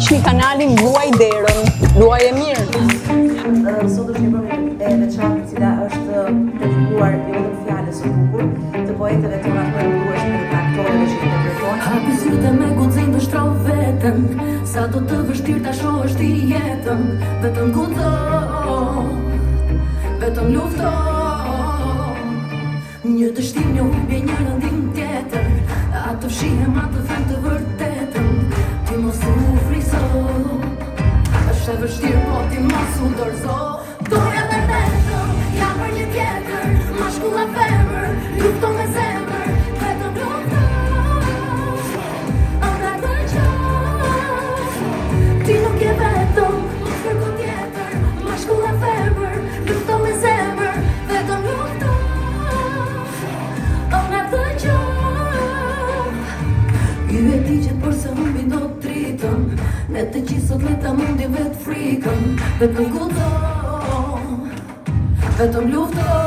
Ndiqni kanalin Luaj Derën. Luaj e mirë. Sot është një program e veçantë e cila është dedikuar jo vetëm fjalës së bukur të poetëve të nderuar dhe të aktorëve që interpretojnë. Hapi sytë me guxim të shtroj veten, sa do të vështirë ta shohësh ti jetën, vetëm guxo, vetëm lufto. Një dështim, një humbje, një rëndim tjetër, atë fshihem, atë them të vërtetën, ti mos u frizo. Është e vështirë, po ti mos u dorëzo. Doja dhe vetëm, jam për një tjetër, mashkull e femër, lufto me zemër, vetëm lufto. Ëndra dëgjo, ti nuk je vetëm, mos kërko tjetër, mashkull e femër, lufto me zemër, vetëm lufto. Ëndra dëgjo, ju e di që përse humbi do të dritën, ne të gjithë sot le ta mundim vetë frikën, vetëm guxo, vetëm lufto.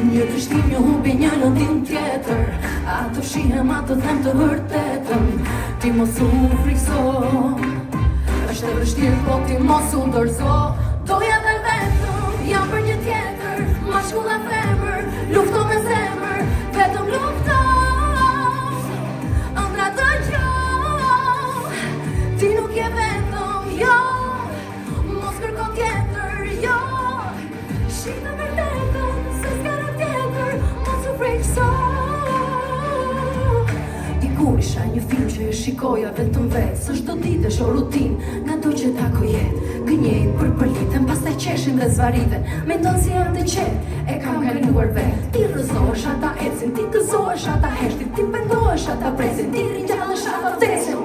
Një dështim, një humbje, një lëndim tjetër, atë fshihem, atë them të vërtetën, ti mos u frikso. Është e vështirë, po ti mos u dorëzo. Doja dhe vetëm, jam për një tjetër, mashkull e femër, lufto me zemër, vetëm lufto. Ëndra dëgjo, ti nuk je vetëm, jo, mos kërko tjetër, jo. Shite vërtetën, se s'ka në tjetër, mos u frikso. Dikur isha një film që e shikoja vetëm vetë, së çdo ditë është o rutinë, nga do që tako jetë, gënjejnë për përlitën, pastaj qeshin dhe zvariten, mendon si janë të qetë, e kam kaluar vetë. Ti rëzohesh, ata ecin, ti gëzohesh, ata heshtin, ti pendohesh, ata presin, ti ringjallesh, ata vdesin.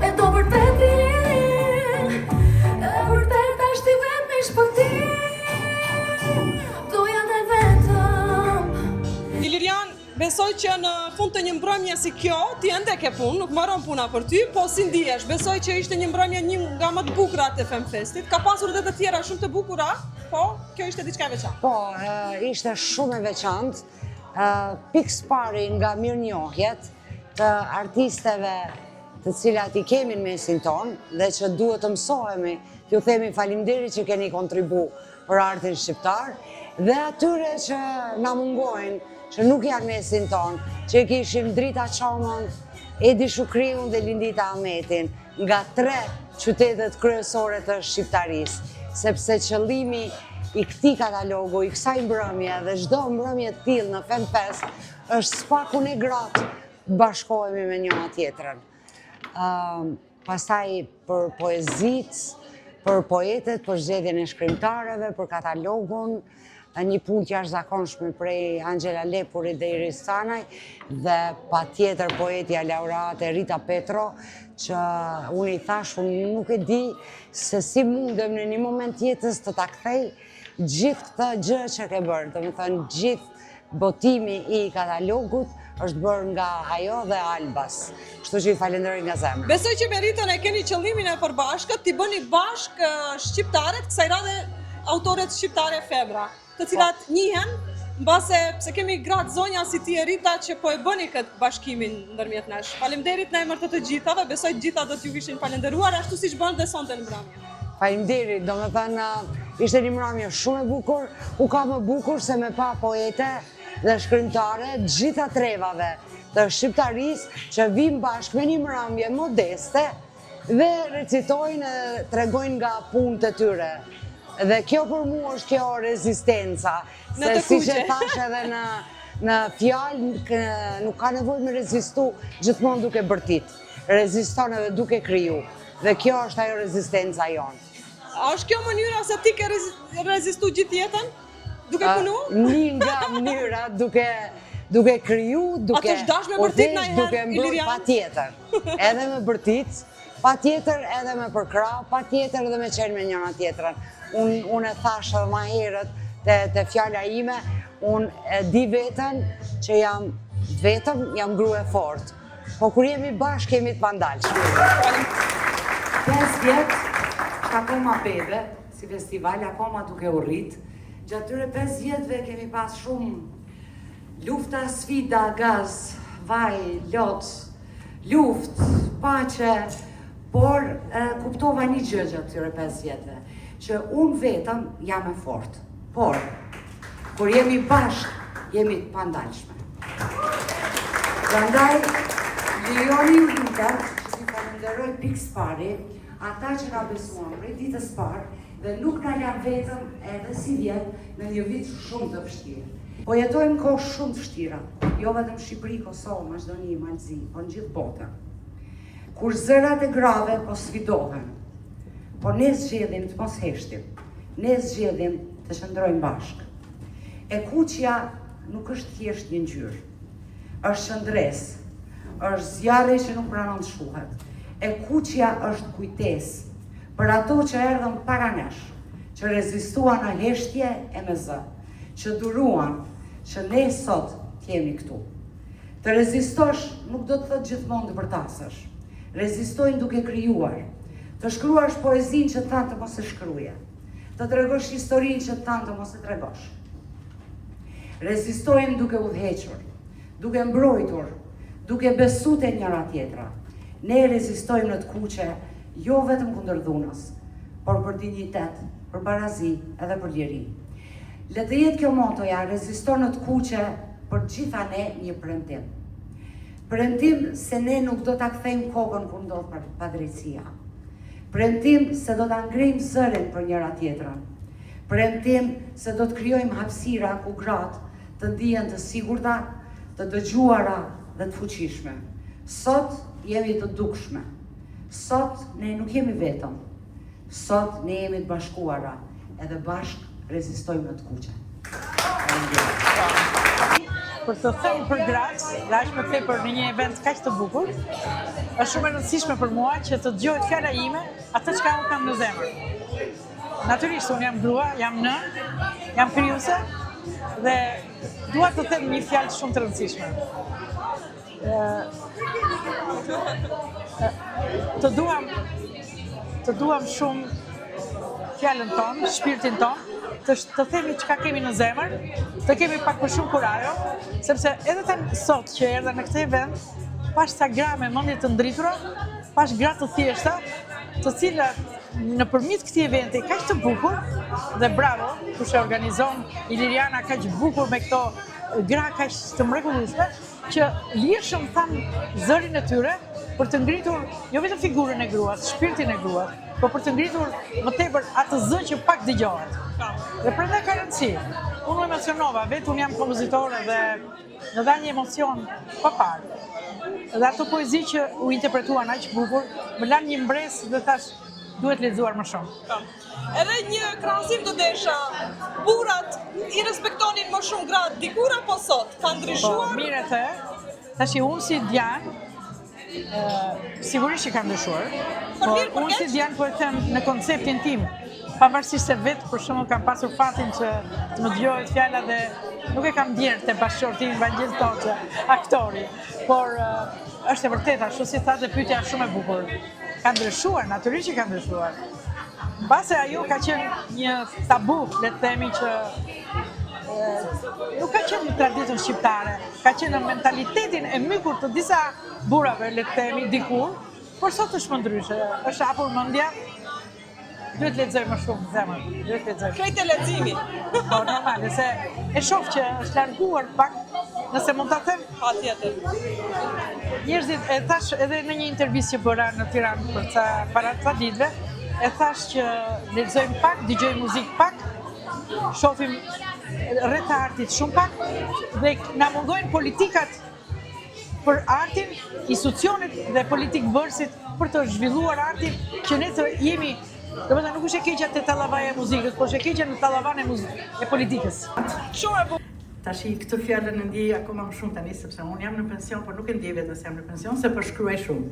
E do vërtetin, e vërtet është i vetë me shpëtim, doja dhe vetëm. Ilirian, besoj që në fund të një mbrëmje si kjo, ti ende ke punë, nuk marron puna për ty, po si ndihesh? Besoj që ishte një mbrëmje një nga më të bukurat të Femfestit. Ka pasur edhe të tjera shumë të bukura, po kjo ishte diçka e veçantë. Po, ishte shumë e veçantë. Pikës pari nga mirënjohjet të artisteve të cilat i kemi në mesin tonë dhe që duhet të mësohemi, t'ju themi faleminderit që keni kontribu për artin shqiptar dhe atyre që na mungojnë, që nuk janë mesin tonë, që kishim Drita Çomën, Edi Shukriun dhe Lindita Ahmetin, nga 3 qytetet kryesore të shqiptarisë, sepse qëllimi i këtij katalogu, i kësaj mbrëmje dhe çdo mbrëmje të tillë në Femfest është spaku ne gratë bashkohemi me njëra tjetrën. Pastaj për poezit, për poetet, për zgjedhjen e shkrimtarëve, për katalogun, një punë jashtëzakonshme prej Angela Lepurit dhe Iris Sanaj dhe patjetër poetja laureate Rita Petro, që unë i thash, unë nuk e di se si mundem në një moment jetës të ta kthej gjithë këtë gjë që ke bërë, domethënë gjithë botimi i katalogut është bërë nga ajo dhe Albas. Kështu që i falenderoj nga zemra. Besoj që me Ritën e keni qëllimin e përbashkët, ti bëni bashkë shqiptaret, kësaj radhe autoret shqiptare femra, të cilat njihen, mbase pse kemi gratë zonja si ti e Rita që po e bëni këtë bashkimin ndërmjet nesh. Faleminderit në emër të të gjithave, besoj të gjitha do t'ju ishin falenderuar, ashtu siç bën dhe sonte në mbrëmje. Faleminderit, domethënë ishte një mbrëmje shumë e bukur, u ka më bukur se me pa poete dhe shkrimtare gjitha trevave të shqiptarisë që vijnë bashkë me një mbrëmje modeste dhe recitojnë, tregojnë nga punët e tyre. Dhe kjo për mua është kjo rezistenca, se si që thash edhe në fjalë nuk ka nevojë me rezistu gjithmonë duke bërtit, reziston edhe duke kriju, dhe kjo është ajo rezistenca jonë. A është kjo mënyra se ti ke rezistu gjithë jetën? Duke punu? Një nga mënyra duke kriju, duke ordesh, duke mbërë patjetër, edhe me bërtit, patjetër edhe me përkra, patjetër edhe me qenë me njëra tjetrën. Unë e thash edhe ma herët të fjalla ime, unë e di vetën që jam grua e fortë, po kur jemi bashkë jemi të pandalshme. 5 vjetë, akoma bebe, si festival, akoma duke u rritë. Gjatë tyre 5 vjetëve kemi pas shumë lufta, sfida, gaz, vaj, lot, luftë, paqe, por kuptova një gjë gjatë këtyre 5 vjetëve, që unë vetëm jam e fortë, por kur jemi bashkë, jemi të pandalshme. Prandaj, lijoni u lutem, që si falenderoj Pikspari, ata që na besuan prej ditës parë dhe nuk na lanë vetëm edhe si vjetë në një vit shumë të vështirë. Po jetojmë kohë shumë të vështira, jo vetëm Shqipëri, Kosovë, Maqedoni, Malzi, po në gjithë botën. Kur zërat e grave po sfidohen, po ne zgjedhim të mos heshtim, ne zgjedhim të qëndrojmë bashkë. E kuqja nuk është thjesht një ngjyrë, është qëndresë, është zjarri që nuk pranon të shkuhet. E kuqja është kujtesë për ato që erdhën para nesh, që rezistuan në heshtje e me zë, që duruan që ne sot t'jemi këtu. Të rezistosh nuk do të thëtë gjithmonë të bërtasësh. Rezistojnë duke krijuar, të shkruash poezin që tanë të mos e shkruje, të tregosh historin që tanë të mos e tregosh. Rezistojnë duke udhëhequr, duke mbrojtur, duke besu te njëra tjetra. Ne rezistojmë në të kuqe, jo vetëm kundër dhunës, por për dignitet, për barazi edhe për liri. Le të jetë kjo motoja, reziston në të kuqe për gjitha ne një premtim. Premtim se ne nuk do ta kthejmë kokën kur ndodh padrejtësia. Premtim se do ta ngrejmë zërin për njëra tjetrën. Premtim se do të krijojmë hapësira ku gratë të ndihen të sigurta, të dëgjuara dhe të fuqishme. Sot jemi të dukshme. Sot ne nuk jemi vetëm. Sot ne jemi të bashkuara, edhe bashkë rezistojmë në të kuqe. Për të thënë për gratë, dhe aq më tepër në një event kaq të bukur, është shumë e rëndësishme për mua që të dëgjohet fjala ime atë çka unë kam në zemër. Natyrisht unë jam grua, jam nën, jam krijuese dhe dua të them një fjalë shumë të rëndësishme. Të duam shumë fjalën tonë, shpirtin tonë, të themi çka kemi në zemër, të kemi pak më shumë kurajo, sepse edhe tani sot që erdha në këtë event, pash sa gra me mendje të ndritura, pash gra të thjeshta, të cilat nëpërmjet këtij eventi kaq të bukur dhe bravo kush e organizon Iliriana kaq bukur me këto gra kaq të mrekullueshme, që lirshëm thanë zërin e tyre për të ngritur jo vetëm figurën e gruas, shpirtin e gruas, por për të ngritur më tepër atë zë që pak dëgjohet. Dhe prandaj ka rëndësi. Unë u emocionova, vetë unë jam kompozitore dhe në dha një emocion pa parë. Dhe ato poezi që u interpretuan aq bukur, më lanë një mbresë dhe thash duhet lexuar më shumë. Edhe një krahasim të desha, burrat I respektonin më shumë gratë dikur apo sot? Ka ndryshuar? Po, mire the, tash unë si djanë, sigurisht që ka ndryshuar, por unë si djanë po e them në konceptin tim, pavarësisht se vetë për shembull kam pasur fatin që të më dëgohet fjala dhe nuk e kam ndjerë te bashkëshorti Vangel Toçë, aktori, por është e vërtetë ashtu si thatë pyetja shumë e bukur. Ka ndryshuar, natyrisht që ka ndryshuar. Mbase ajo ka qenë një tabu, le të themi që nuk ka qenë në traditën shqiptare, ka qenë në mentalitetin e mykur të disa burrave, le të themi, dikur, por sot është më ndryshe, është hapur mendja, duhet lexoj më shumë zemër, duhet lexoj. Krejt e leximit. Po, normale, se e shoh që është larguar pak, nëse mund ta them. Patjetër. Njerëzit e thash edhe në një intervistë që bëra në Tiranë para ca ditëve, e thash që lexojmë pak, dëgjojmë muzikë pak, shohim rreth artit shumë pak dhe na mungojnë politikat për artin, institucionet dhe politikë bërësit për të zhvilluar artin që ne të jemi, domethënë nuk është e keqja te tallavaja e muzikës, por është e keqja në tallavan e politikës. Shumë e bukur. Tashi këtë fjalën e ndjej akoma më shumë tani sepse unë jam në pension, por nuk e ndjej vetëm se jam në pension, se përshkruaj shumë.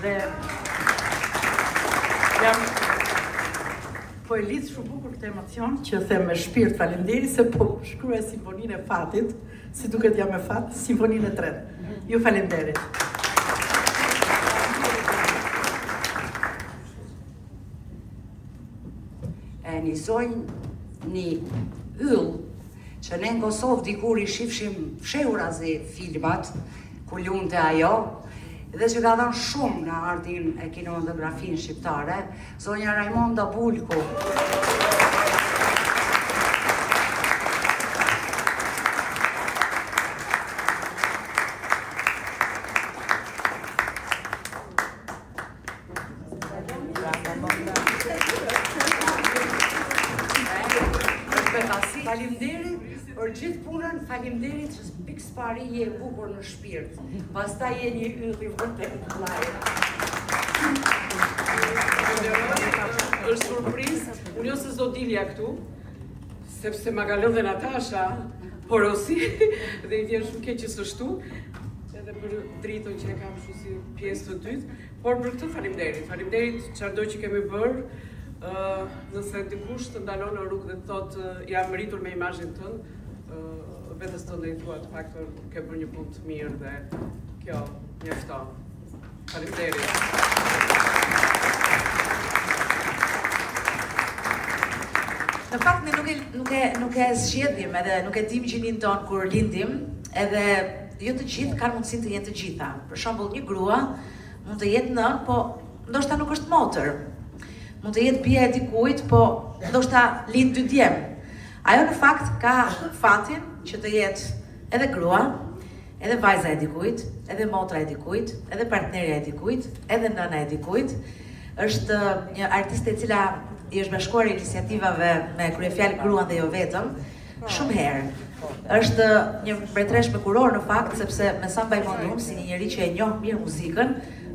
Dhe jam po e lidh shumë bukur këtë emocion që them me shpirt falënderi se po shkruaj simfoninë e fatit, si duket jam me fat, simfoninë e tretë. Ju falenderit. Njësojnë një yll që ne në Kosovë dikur I shifshim fshehurazi filmat ku lunte ajo, dhe që ka dhënë shumë në artin e kinematografin shqiptare, zonja Raimonda Bulku. Faleminderit për gjithë punën, faleminderit që pikë pari je bukur në shpirt. Pastaj je një ylli vërtet vllai. Është surprizë, unë jo se s'do dilja këtu, sepse ma ka lënë dhe Natasha porosi dhe I vjen shumë keq që s'është këtu, edhe për dritën që e kam kështu si pjesë të dytë, por për këtë faleminderit çfarëdo që kemi bërë. Nëse dikush të ndalon në rrugë dhe të thotë jam meritur me imazhin tënd, vetes tënde I thua të paktën ke bërë një punë të mirë dhe kjo mjafton. Faleminderit. Në fakt ne nuk e zgjedhim edhe nuk e dim gjinin ton kur lindim, edhe jo të gjithë kanë mundësinë të jenë të gjitha. Për shembull, një grua mund të jetë nën, po ndoshta nuk është motër. Mund të jetë bia e dikujt, po ndoshta lind dy djem. Ajo në fakt ka fatin që të jetë edhe grua, edhe vajza e dikujt, edhe motra e dikujt, edhe partnerja e dikujt, edhe nëna e dikujt. Është një artiste e cila I është bashkuar iniciativave me kryefjalë gruan dhe jo vetëm, shumë herë. Është një mbretëresh me kuror në fakt, sepse me sa mbaj mendum si një njerëz që e njoh mirë muzikën,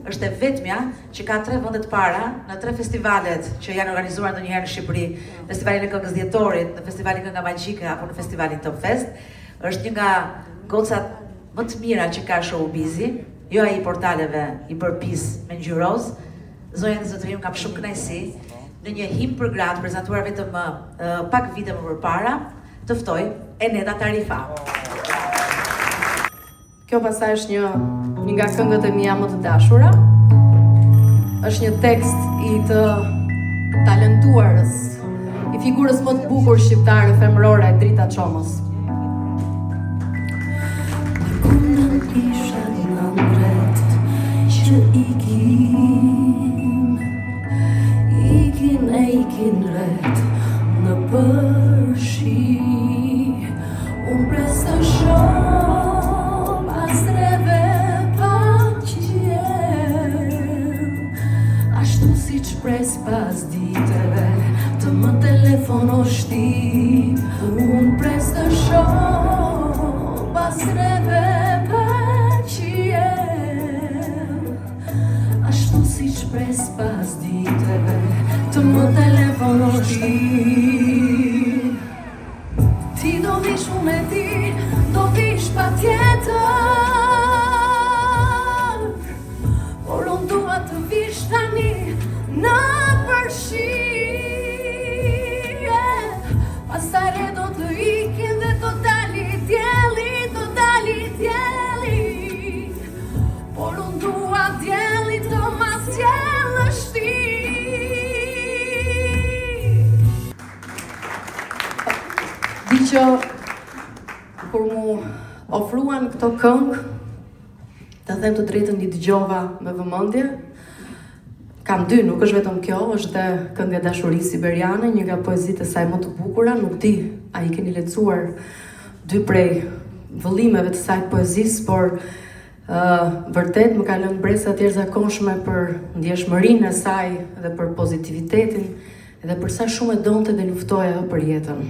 është e vetmja që ka 3 vende të para në 3 festivalet që janë organizuar ndonjëherë në Shqipëri, Festivalin e Këngës Dhjetorit, në Festivalin Kënga Magjike apo në Festivalin Top Fest. Është një nga gocat më të mira që ka showbizi, jo ai I portaleve I bërpis me ngjyroz. Zonja dhe zotërim, kam shumë kënaqësi në një him për gratë prezantuar vetëm pak vite më përpara, të ftoj Eneda Tarifa. Kjo pastaj është një nga këngët e mia më të dashura. Është një tekst I të talentuarës, I figurës më të bukur shqiptare femërore, Drita Çomos. Kundën isha në ndret që ikin ret në përshi, unë pres të shoh pasreve pa qjen, ashtu si që pres pas diteve të më telefono shtip, unë pres të shoh pasreve pa qjen, ashtu si që pres pas diteve të më telefono shtip. Ti do vish unë e ti, do vish pa tjetër, por unë dua të vish tani në përshi. Pastaj re do të ikin dhe do dali djeli, por unë dua djeli të mas djelësh ti. Di që kur mu ofruan këto këngë, të them të drejtën I dëgjova me vëmendje. Kam 2, nuk është vetëm kjo, është dhe këngë e dashurisë siberiane, një nga poezitë e saj më të bukura. Nuk di a I keni lexuar 2 prej vëllimeve të saj poezisë, por vërtet më ka lënë bresa të jashtëzakonshme për ndjeshmërinë e saj dhe për pozitivitetin, edhe për sa shumë e donte dhe luftoi ajo për jetën.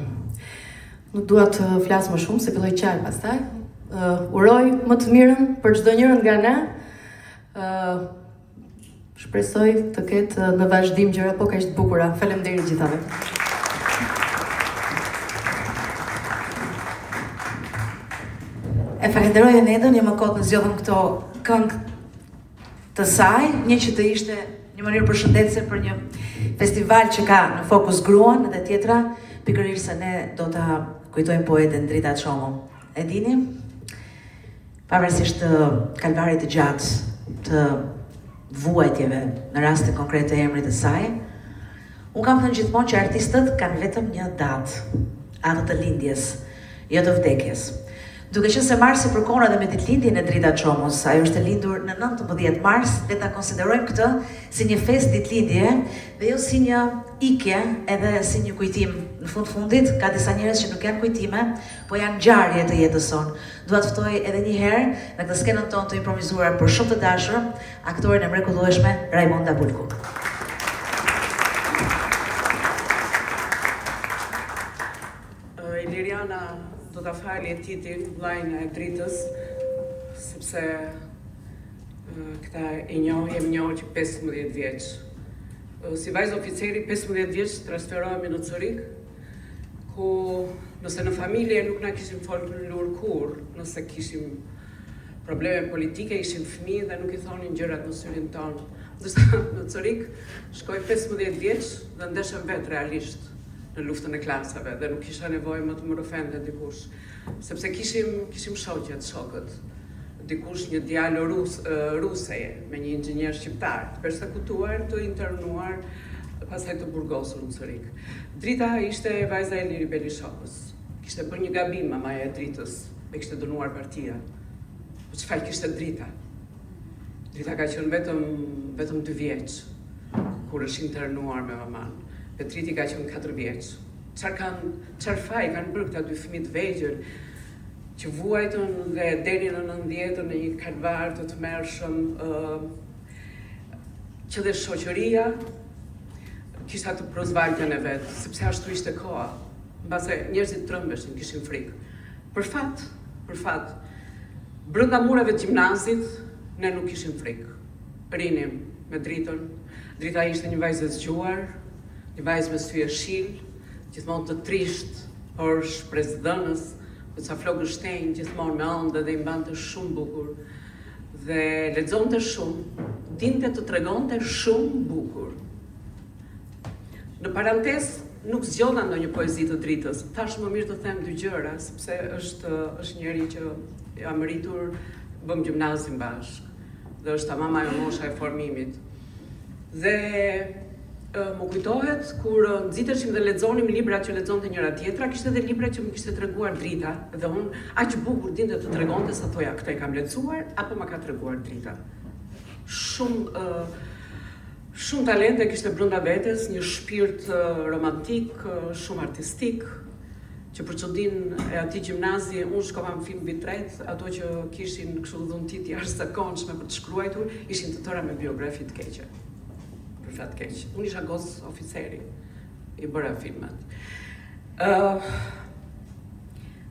Nuk dua të flas më shumë, se filloj qaj pastaj. Uroj më të mirën për çdo njërin nga ne. Shpresoj të ketë në vazhdim gjëra po kaq të bukura. Faleminderit gjithave. E falenderoj Enedën, më kot në zgjodhëm këto këngë të saj, një që të ishte një mënyrë përshëndetëse për një festival që ka në fokus gruan, dhe tjetra pikërisht se ne do ta kujtojmë poeten Drita Çomos. E dini, pavarësisht të kalvarit të gjatë të vuajtjeve në raste konkrete të emrit të saj, unë kam thënë gjithmonë që artistët kanë vetëm një datë, atë të lindjes, jo të vdekjes. Duke qenë se marsi përkon edhe me ditëlindjen e Drita Çomos, ajo është e lindur në 19 mars, le ta konsiderojmë këtë si një festë ditëlindje dhe jo si një ikje edhe si një kujtim. Në fundit ka disa njerëz që nuk janë kujtime, po janë ngjarje të jetës sonë. Dua të ftoj edhe një herë në këtë skenën tonë të improvisuar për shumë të dashur, aktoren e mrekullueshme Raimonda Bulku. Iliriana do ta falë Titin, vllajën e Dritës, sepse këta e njohim që 15 vjeç. Si vajzë oficeri 15 vjeç transferohemi në Corik, ku nëse në familje nuk na kishim folur kur, nëse kishim probleme politike, ishim fëmijë dhe nuk i thonin gjërat në syrin tonë. Ndërsa në Corik shkoj 15 vjeç dhe ndeshem vetë realisht në luftën e klasave dhe nuk kisha nevojë më të më ofende dikush, sepse kishim shokët. Dikush një djalë ruse me një inxhinier shqiptar, të persekutuar, të internuar, pastaj të burgosur në Corik. Drita ishte vajza e Liri Belishokës. Kishte bërë një gabim mamaja e Dritës, e kishte dënuar partia. Po çfarë kishte Drita? Drita ka qenë vetëm 2 vjeç kur është internuar me maman. Petriti ka qenë 4 vjeç. Çfarë faj kanë bërë këta 2 fëmijë të vegjël që vuajtën dhe deri në 90 në një kalvar të tmerrshëm, që dhe shoqëria kishte atë prozvaltjen e vet, sepse ashtu ishte koha. Mbase njerëzit trembeshin, kishin frikë. Për fat, brenda mureve të gjimnazit ne nuk kishim frikë. Rinim me Dritën. Drita ishte një vajzë e zgjuar, një vajzë me sy e shill, gjithmonë të trisht, por shpresdhënës, me ca flokë shtrenjtë, gjithmonë me ëndë dhe i mbante shumë bukur. Dhe lexonte shumë, dinte të tregonte shumë bukur. Në parantezë, nuk zgjodha ndonjë poezi të Dritës. Tash më mirë të them 2 gjëra, sepse është njëri që jam rritur, bëm gjimnazin bashkë, dhe është mama e mosha e formimit. Dhe më kujtohet kur nxiteshim dhe lexonim libra që lexonte njëra tjetra, kishte edhe libra që më kishte treguar Drita, dhe unë aq bukur dinte të tregonte sa thoja, këtë e kam lexuar apo më ka treguar Drita. Shumë talente kishte brenda vetes, një shpirt romantik, shumë artistik, që për çudinë e atij gjimnazi unë shkova në film vit 3, ato që kishin kështu dhuntit jashtëzakonshme për të shkruar, ishin të tëra me biografi të keqe. Unë isha gos oficeri, i bëra filmat.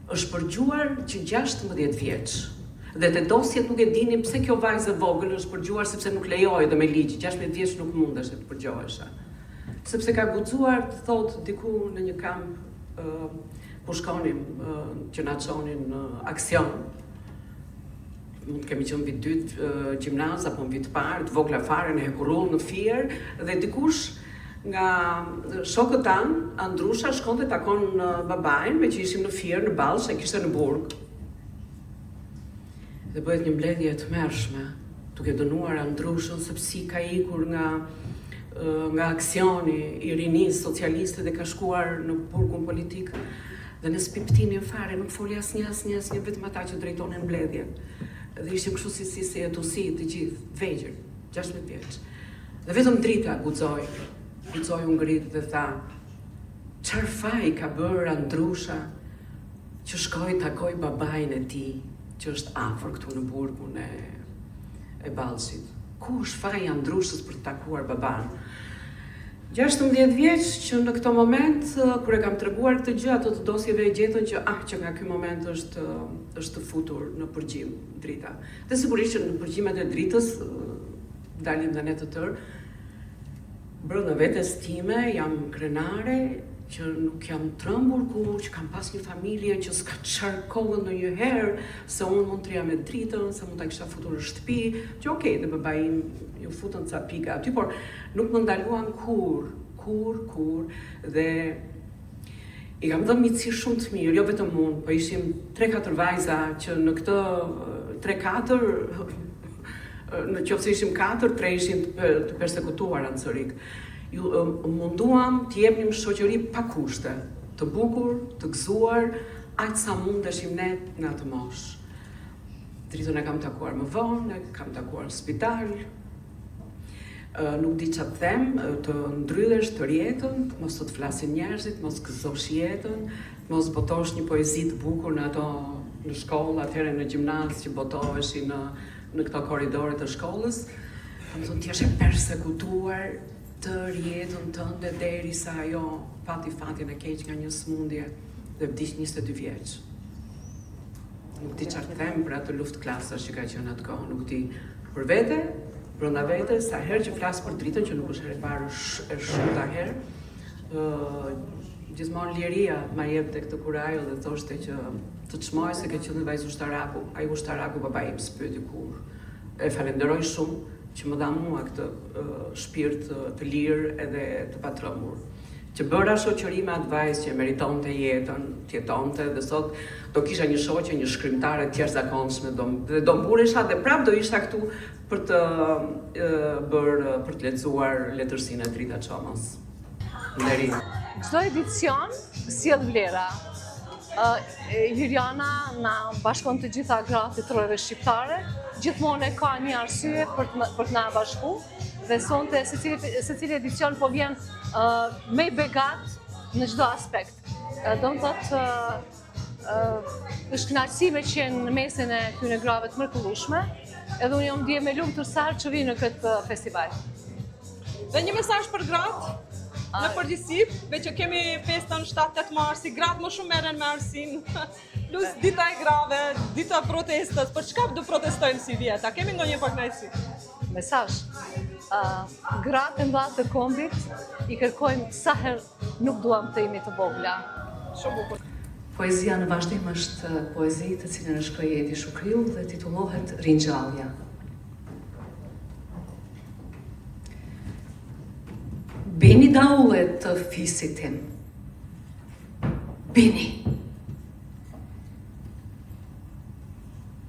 Është përgjuar që 16 vjeç, dhe te dosjet nuk e dini pse kjo vajzë vogël është përgjuar, sepse nuk lejohej dhe me ligj, 16 vjeç nuk mundesh të përgjohesha. Sepse ka guxuar të thotë diku në një kamp ku shkonim që na çonin në aksion. Mund të kemi qenë vit 2 gjimnaz apo vit parë, të vogla fare në hekurrull në fier, dhe dikush nga shokët tanë, Andrusha, shkonte takon babain, me që ishim në fier, në Ballsh, e kishte në burg. Dhe bëhet një mbledhje e tmerrshme, duke dënuar Andrushën sepse ka ikur nga aksioni i rinisë socialiste dhe ka shkuar në burgun politik. Dhe ne spiptimin fare, nuk foli asnjë, vetëm ata që drejtonin mbledhjen. Dhe ishim kështu si etusi të gjithë, vegjël, 16 vjeç. Dhe vetëm Drita guxoi u ngrit dhe tha, çfarë faj ka bërë Andrusha që shkoi takoi babain e tij, që është afër këtu në burgun e Ballshit. Ku është faji Andrushës për të takuar baban? 16 vjeç që në këto moment, kur e kam treguar këtë gjë, ato të dosjeve e gjetën që nga ky moment është futur në përgjim Drita. Dhe sigurisht që në përgjimet e Dritës dalim dhe ne të tërë. Brenda vetes time jam krenare që nuk jam trembur kur, që kam pas një familje që s'ka çar kohën ndonjëherë se unë mund të rija me Dritën, se mund ta kisha futur në shtëpi, që okej, dhe babai im ju futën ca pika aty, por nuk më ndaluan kur, dhe i kam dhënë miqësi shumë të mirë, jo vetëm unë, po ishim 3-4 vajza që në këtë 3-4, në qoftë se ishim 4, 3 ishin të persekutuara në Corik. Ju munduam të jepnim shoqëri pa kushte, të bukur, të gëzuar, aq sa mundeshim ne në atë moshë. Dritën e kam takuar më vonë, e kam takuar në spital. Nuk di që të them, të ndryllesh të rjetën, mos të flasin njerëzit, mos gëzosh jetën, mos botosh një poezi të bukur në ato në shkollë, atëherë në gjimnaz që botoheshin në këto korridore të shkollës. Më thonë, ti është e persekutuar të rjetën tënde derisa ajo pati fatin e keq nga një smundje dhe vdiq 22 vjeç. Nuk di çfarë të them për atë luftë klasash që ka qenë atë kohë, nuk di për vete, brenda vete, sa herë që flas për dritën që nuk është herë e parë, është shumë ta herë. Gjithmonë liria ma jep tek të kurajo dhe thoshte që të çmoj se ke qenë vajzë ushtaraku. Ai ushtaraku babai im s'pyeti kur. E falenderoj shumë që më dha mua këtë shpirt të lirë edhe të patrëmur. Që bëra shoqëri me atë vajzë që meritonte jetën, të jetonte dhe sot do kisha një shoqe, një shkrimtare të jashtëzakonshme, dhe do mburesha dhe prap do isha këtu për të lexuar letërsinë e Drita Çomës. Nderi. Çdo edicion sjell vlera. Hyriana na bashkon të gjitha gratë trojve shqiptare, gjithmonë ka një arsye për të na bashku dhe sonte secili edicion po vjen me begat në çdo aspekt. Do të thotë është kënaqësi me qenë në mesin e këtyre grave të mrekullueshme, edhe unë jam ndje me lumtur sart që vi në këtë festival. Dhe një mesazh për gratë, në përgjithësi, veç që kemi festën 7-8 marsi, gratë më shumë merren me arsin, plus dita e grave, dita protestës, për çka do protestojmë si vjet? A kemi ndonjë përkënaqësi? Mesazh. Gratë mba të kombit i kërkojmë sa herë nuk duam të jemi të vogla. Shumë bukur. Poezia në vazhdim është poezi të cilën e shkroi Edi Shukriu dhe titullohet Ringjallja. Bini daule të fisit tim. Bini.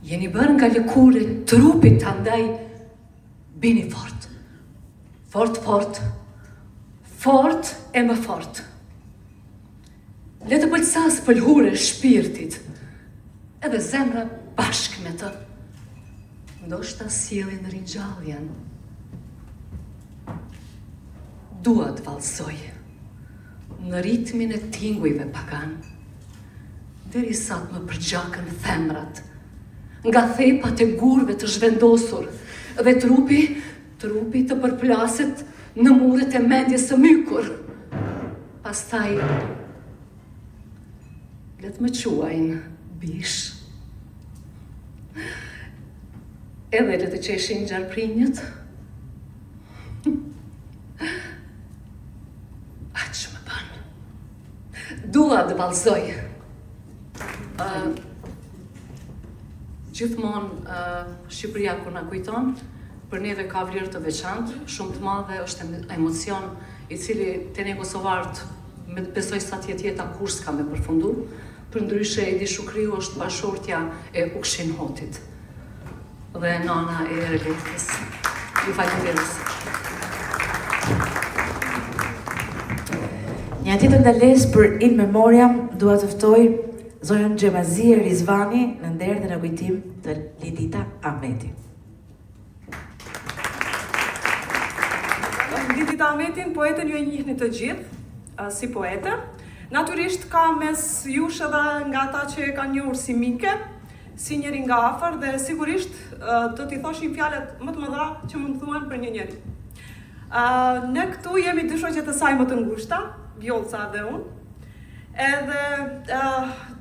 Jeni bërë nga lëkure trupit të andaj, bini fort. Fort, fort. Fort e më fort. Le të pëlsas pëlhure shpirtit, edhe zemra bashk me të. Ndoshta sjellin ringjalljen. Dua të vallësoj në ritmin e tingujve pagan, derisa të më përgjakën themrat, nga thepat e gurve të zhvendosur, dhe trupi të përplaset në muret e mendjes së mykur. Pastaj, le të më quajnë bish, edhe le të qeshin gjarprinjët. Dua të vallësoj. Gjithmonë Shqipëria kur na kujton, për neve ka vlerë të veçantë, shumë të madhe, është emocion i cili te ne kosovarët besoj sa tjetë jeta kur s'ka me përfundu, përndryshe Edi Shukriu është bashortja e Ukshin Hotit dhe nana e Reletës. Ju falenderoj. Një tjetër ndalesë për In Memoriam dua të ftoj zonjën Xhemazie Rizvani në nder dhe në kujtim të Lidita Ahmeti. Lidita Ahmetin, poetën ju e njihni të gjithë si poete. Natyrisht ka mes jush edhe nga ata që e kanë njohur si mike, si njeri nga afër dhe sigurisht do t'i thoshim fjalët më të mëdha që mund thuhen për një njeri. Ne këtu jemi dy shoqet e saj më të ngushta, Vjollca dhe unë, edhe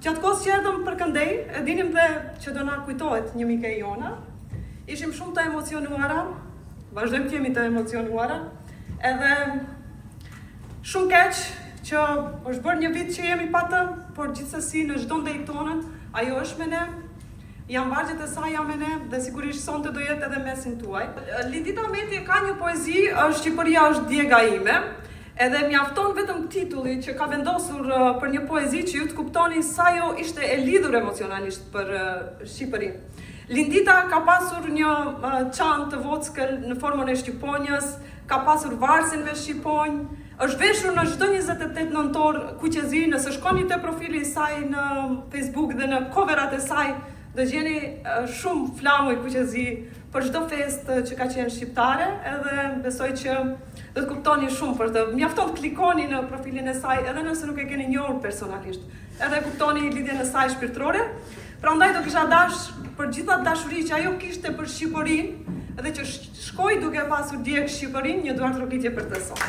gjatë kohës që erdhëm për këndej, e dinim dhe që do na kujtohet një mike e jona, ishim shumë të emocionuara, vazhdojmë të jemi të emocionuara, edhe shumë keq që është bërë një vit që jemi pa të, por gjithsesi në çdo ndej tonën, ajo është me ne, janë vargjet e saj janë me ne, dhe sigurisht sonte do jetë edhe mesin tuaj. Lidita Ahmeti ka një poezi, Shqipëria është djega ime, edhe mjafton vetëm titulli që ka vendosur për një poezi që ju të kuptoni sa jo ishte e lidhur emocionalisht për Shqipërinë. Lindita ka pasur një çantë të vockël në formën e shqiponjës, ka pasur varsin me shqiponj, është veshur në çdo 28 nëntor Kuqezi. Nëse shkoni te profili i saj në Facebook dhe në coverat e saj, do gjeni shumë flamuj Kuqezi për çdo festë që ka qenë shqiptare, edhe besoj që do të kuptoni shumë për të. Mjafton të klikoni në profilin e saj edhe nëse nuk e keni njohur personalisht, edhe kuptoni lidhjen e saj shpirtërore. Prandaj do kisha dash për gjitha dashuri që ajo kishte për Shqipërinë, edhe që shkoj duke pasur djeg Shqipërinë, një duart rokitje për të sot.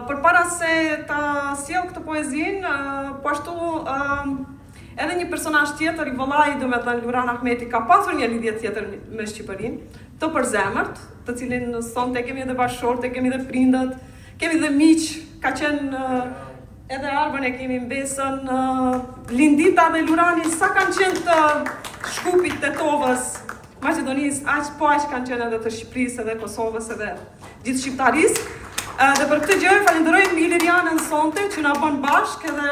Përpara se ta sjell këtë poezinë, po ashtu edhe një personazh tjetër i vëllai, domethënë Luran Ahmeti, ka pasur një lidhje tjetër me Shqipërinë, të përzemërt, të cilin sonte kemi edhe bashkëshorte, kemi edhe prindët, kemi edhe miq, ka qenë edhe Arbën e kemi Mbesën, Lindita dhe Lurani, sa kanë qenë të Shkupit, Tetovës, Maqedonisë, aq kanë qenë edhe të Shqipërisë, edhe Kosovës, edhe gjithë shqiptarisë. Dhe për këtë gjë falenderojmë Ilirianën sonte që na bën bashkë, edhe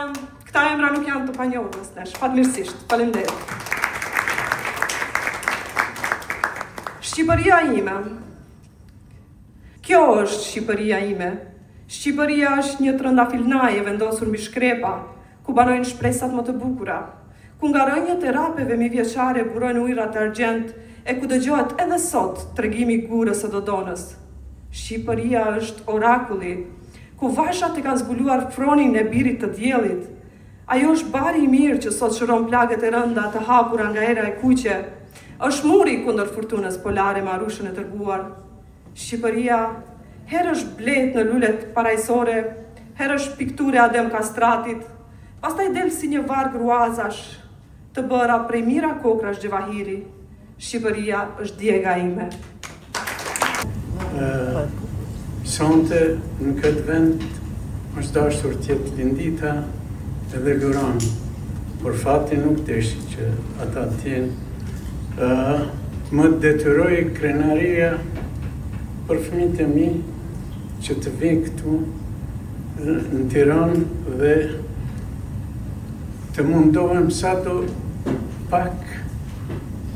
këta emra nuk janë të panjohur mes nesh. Fatmirësisht. Faleminderit. Shqipëria ime. Kjo është Shqipëria ime. Shqipëria është një trëndafilnaje vendosur mbi shkrepa, ku banojnë shpresat më të bukura, ku nga rënjët e rapeve mijëvjeçare burojnë ujërat e argjend, e ku dëgjohet edhe sot tregimi i gurës së Dodonës. Shqipëria është orakulli, ku vashat e kanë zbuluar fronin e birit të diellit. Ajo është bari i mirë që sot shëron plagët e rënda të hapura nga era e kuqe. Është muri kundër furtunës polare me arushën e tërbuar. Shqipëria herë është blet në lulet parajsore, herë është pikture Adem Kastratit, pastaj del si një varg ruazash, të bëra prej mira kokrash Gjevahiri. Shqipëria është djega ime. Sonte në këtë vend është dashur tjetë Lindita edhe Luran, por fati nuk deshi që ata tjenë. Më detyroi krenaria për fëmijët e mi që të vi këtu në Tiranë dhe të mundohem sa do pak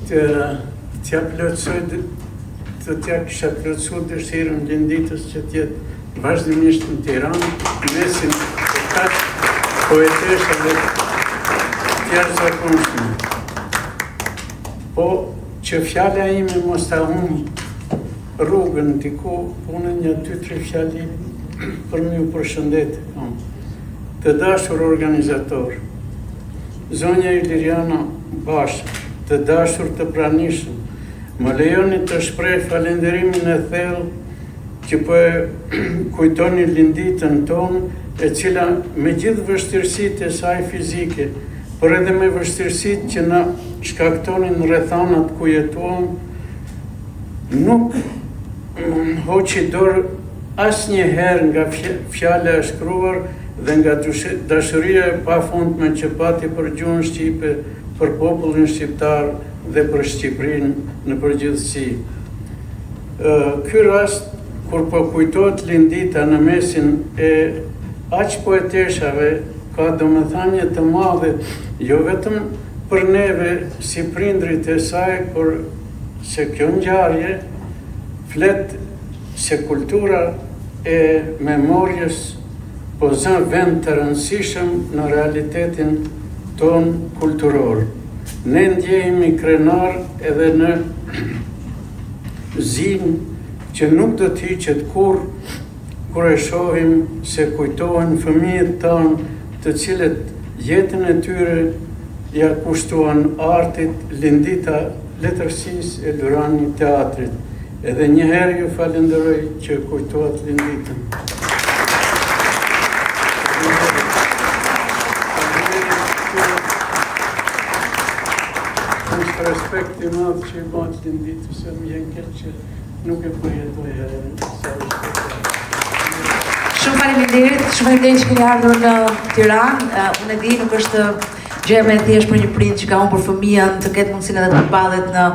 t'ja plotësoj, të t'ja kisha plotësuar dëshirën Linditës që t'jetë vazhdimisht në Tiranë, mesin e kaq poetesha dhe t'jashtëzakonshme. Po që fjala ime mos ta humb rrugën diku, unë një 2-3 fjali për më u përshëndet. Të dashur organizator, zonja Iliriana Bashkë, të dashur të pranishëm, më lejoni të shpreh falenderimin e thellë që po e kujtoni Linditën tonë, e cila me gjithë vështirësitë e saj fizike, por edhe me vështirësitë që na shkaktonin rrethanat ku jetuam, nuk hoqi dorë asnjëherë nga fjala e shkruar dhe nga dashuria e pafundme që pati për gjuhën shqipe, për popullin shqiptar dhe për Shqipërinë në përgjithësi. Ky rast, kur po kujtohet Lindita në mesin e aq poeteshave, ka domethënie të madhe, jo vetëm për neve si prindrit e saj, por se kjo ngjarje flet se kultura e memorjes po zën vend të rëndësishëm në realitetin ton kulturor. Ne ndjehemi krenar edhe në zinë që nuk do të hiqet kur e shohim se kujtohen fëmijët tanë të cilët jetën e tyre ja kushtuan artit, Lindita letërsisë e Lurani teatrit. Edhe njëherë ju falenderoj që kujtohet Linditën. Respekt i madh që i bëhet Linditës, se më jenë keq që nuk e përjetoj herë. Shumë faleminderit që keni ardhur në Tiranë. Unë e di, nuk është gjë më e thjeshtë për një prind që ka humbur fëmijën të ketë mundësinë edhe të mballet në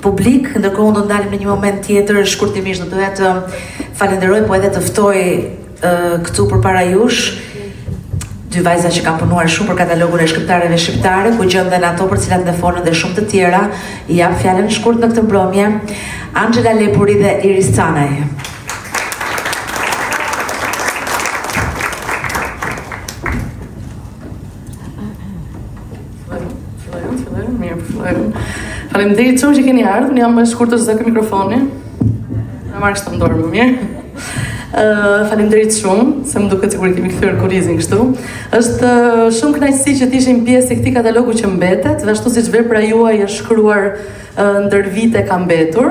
publik, ndërkohë unë do ndalim në një moment tjetër, shkurtimisht do doja të falenderoj, po edhe të ftoj këtu përpara jush dy vajza që kanë punuar shumë për katalogun e shkrimtarëve shqiptare, ku gjenden ato për cilat ndefonen dhe shumë të tjera. I jap fjalën shkurt në këtë mbrëmje, Angela Lepuri dhe Iris Canaj. Faleminderit shumë që keni ardhur, jam më shkurtër se ky mikrofoni. Na marrë këtë dorë më mirë. Faleminderit shumë, se më duket sikur kemi kthyer kurizin kështu. Është shumë kënaqësi që të ishim pjesë e këtij katalogu që mbetet, dhe ashtu siç vepra juaj është shkruar ndër vite ka mbetur.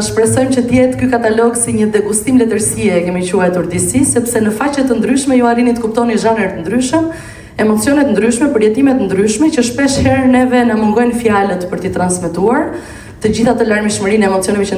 Shpresojmë që të jetë ky katalog si një degustim letërsie, e kemi quajtur disi, sepse në faqe të ndryshme ju arrini të kuptoni zhanre të ndryshëm, emocionet ndryshme, përjetimet ndryshme që shpesh herë neve na mungojnë fjalët për t'i transmetuar. Të gjitha të larmishmërinë e emocioneve që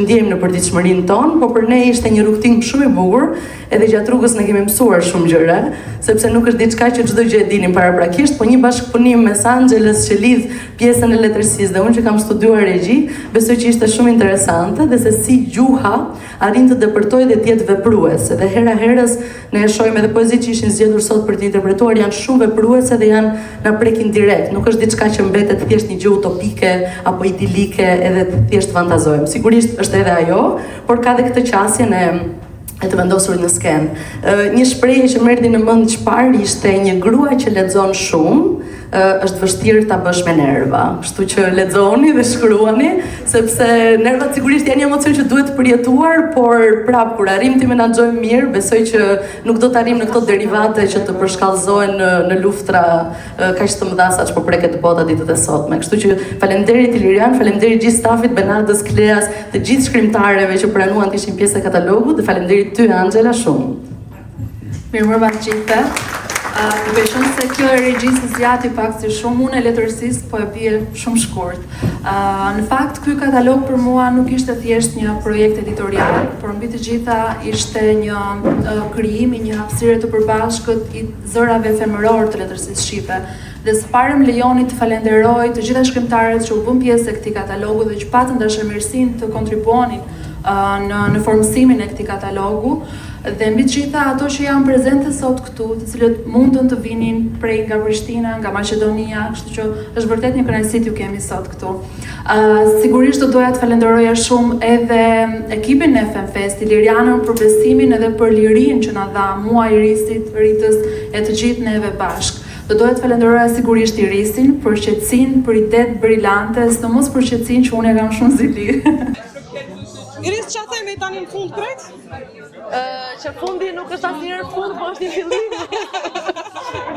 ndjejmë në përditshmërinë tonë, po për ne ishte një rrugtim shumë i bukur, edhe gjatë rrugës ne kemi mësuar shumë gjëra, sepse nuk është diçka që çdo gjë e dinim paraprakisht, po një bashkëpunim mes Anxhelës që lidh pjesën e letërsisë dhe unë që kam studiuar regji, besoj që ishte shumë interesante dhe se si gjuha arrin të depërtojë dhe të jetë vepruese. Dhe hera herës ne e shohim edhe poezitë që ishin zgjedhur sot për të interpretuar janë shumë vepruese dhe janë na prekin direkt. Nuk është diçka që mbetet thjesht një gjë utopike apo idilike edhe thjesht fantazojmë. Sigurisht është edhe ajo, por ka dhe këtë qasjen e të vendosur në skenë. Një shprehje që më erdhi në mend çfarë ishte një grua që lexon shumë, është vështirë ta bësh me nerva. Kështu që lexoni dhe shkruani, sepse nervat sigurisht janë një emocion që duhet përjetuar, por prap kur arrim të menaxhojmë mirë, besoj që nuk do të arrim në këto derivate që të përshkallëzohen në luftra kaq të mëdha saç po preket bota ditët e sotme. Kështu që faleminderit Ilirian, faleminderit gjithë stafit Benardës, Kleas, të gjithë shkrimtarëve që pranuan të ishin pjesë e katalogut dhe faleminderit ty Anxhela shumë. Mirëmbrëma të gjithëve. Të beshëm se kjo e regjisë zjati pak si shumë unë e letërsisë, po e bie shumë shkurt. Në fakt, ky katalog për mua nuk ishte thjesht një projekt editorial, por mbi të gjitha ishte një krijim i një hapësire të përbashkët i zërave femëror të letërsisë shqipe. Dhe së pari më lejoni të falenderoj të gjitha shkrimtarët që u bën pjesë e këtij katalogu dhe që patën dashamirësinë të kontribuonin në formësimin e këtij katalogu. Dhe mbi të gjitha ato që janë prezente sot këtu, të cilët mundën të vinin prej nga Prishtina, nga Maqedonia, kështu që është vërtet një kënaqësi t'ju kemi sot këtu. Sigurisht do doja të falenderoja shumë edhe ekipin e FemFest, Ilirianën për besimin edhe për lirinë që na dha mua, Irisit, Ritës e të gjithë neve bashkë. Do doja të falenderoja sigurisht Irisin për qetësinë, për idetë brillante, sidomos për qetësinë që unë e kam shumë zili. Iris, ç'a themi tani në fund krejt? Që fundi nuk është asnjëherë fund, po është një fillim.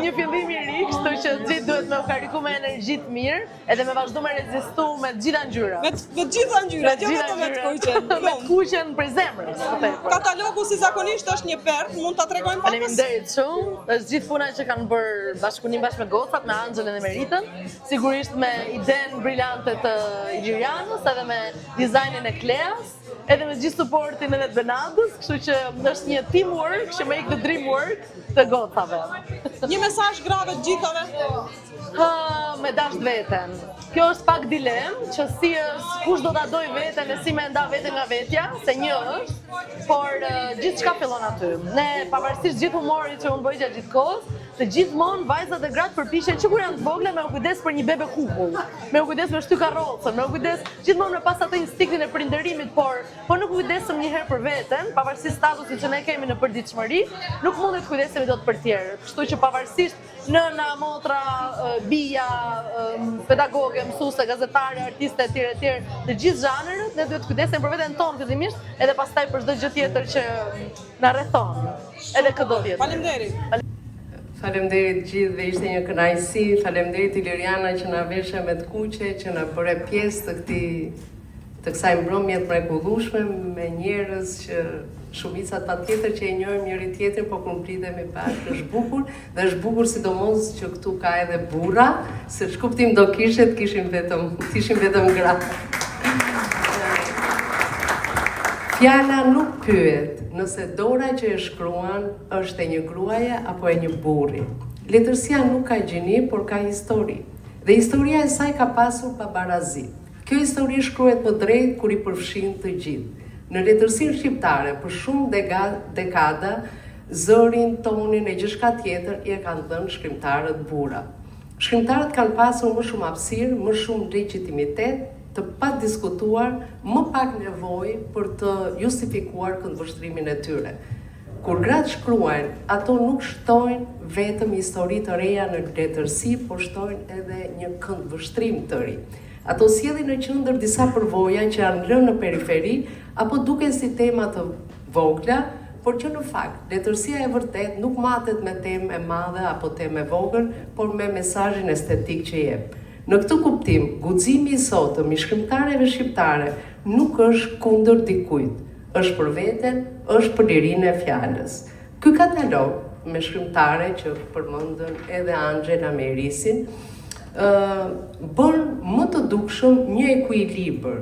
Një fillim i ri, kështu që gjithë duhet me u kariku me energji të mirë, edhe me vazhdu me rezistu me të gjitha ngjyrat. Me të gjitha ngjyrat, jo vetëm me të kuqen. Me të kuqen për zemrës. Katalogu si zakonisht është një pertë, mund ta tregojmë pakës? Faleminderit shumë. Është gjithë puna që kanë bërë bashkëpunim bashkë me gocat, me Anxhelën dhe me Ritën, sigurisht me idenë brillante të Ilirianës, edhe me dizajnin e Kleas, edhe me gjithë supportin edhe të Benadës, kështu që është një teamwork që make the dream work të gocave. Një mesazh grave të gjithave? Me dash veten. Kjo është pak dilemë, që si kush do ta doj veten e si me nda veten nga vetja, se një është, por gjithçka fillon aty. Ne pavarësisht gjithë humorit që unë bëj gjatë gjithë kohës, të gjithmonë vajzat e gratë përpiqen që kur janë të vogla me u kujdes për një bebe kukull, me u kujdes me shty karrocën, me u kujdes gjithmonë me pas atë instinktin e prindërimit, por nuk u kujdesëm një herë për veten, pavarësisht statusit që ne kemi në përditshmëri, nuk mundet kujdesemi dot për tjerët. Kështu që pavarësisht nëna, motra, bija, pedagoge, mësuese, gazetare, artiste etj, të gjithë zhanret, ne duhet kujdesemi për veten tonë fillimisht, edhe pastaj për çdo gjë tjetër që na rrethon. Edhe këtë vjet. Faleminderit. Faleminderit gjithë dhe ishte një kënaqësi. Faleminderit Iliriana që na veshe me të kuqe, që na bëre pjesë të kësaj mbrëmje të mrekullueshme me njerëz që shumicat patjetër që e njohim njëri tjetrin, po kur mblidhemi bashkë është bukur dhe është bukur sidomos që këtu ka edhe burra, se ç'kuptim do kishim vetëm gra. Fjala nuk pyet nëse dora që e shkruan është e një gruaje apo e një burri. Letërsia nuk ka gjini, por ka histori. Dhe historia e saj ka pasur pabarazi. Kjo histori shkruhet më drejt kur i përfshin të gjithë. Në letërsinë shqiptare, për shumë dekada, zërin, tonin e gjithçka tjetër i e kanë dhënë shkrimtarët burra. Shkrimtarët kanë pasur më shumë hapësirë, më shumë legjitimitet, të pa diskutuar, më pak nevojë për të justifikuar këndvështrimin e tyre. kur gratë shkruajnë, ato nuk shtojnë vetëm histori të reja në letërsi, por shtojnë edhe një këndvështrim të ri. Ato sjellin në qendër disa përvoja që janë lënë në periferi, apo duken si tema të vogla, por që në fakt, letërsia e vërtet nuk matet me temë e madhe apo temë e vogël, por me mesazhin estetik që jep. Në këtë kuptim, guximi i sotëm i shkrimtarëve shqiptare nuk është kundër dikujt, është për veten, është për lirinë e fjalës. Ky katalog me shkrimtare që përmendën edhe Angela me Irisin, bën më të dukshëm një ekuilibër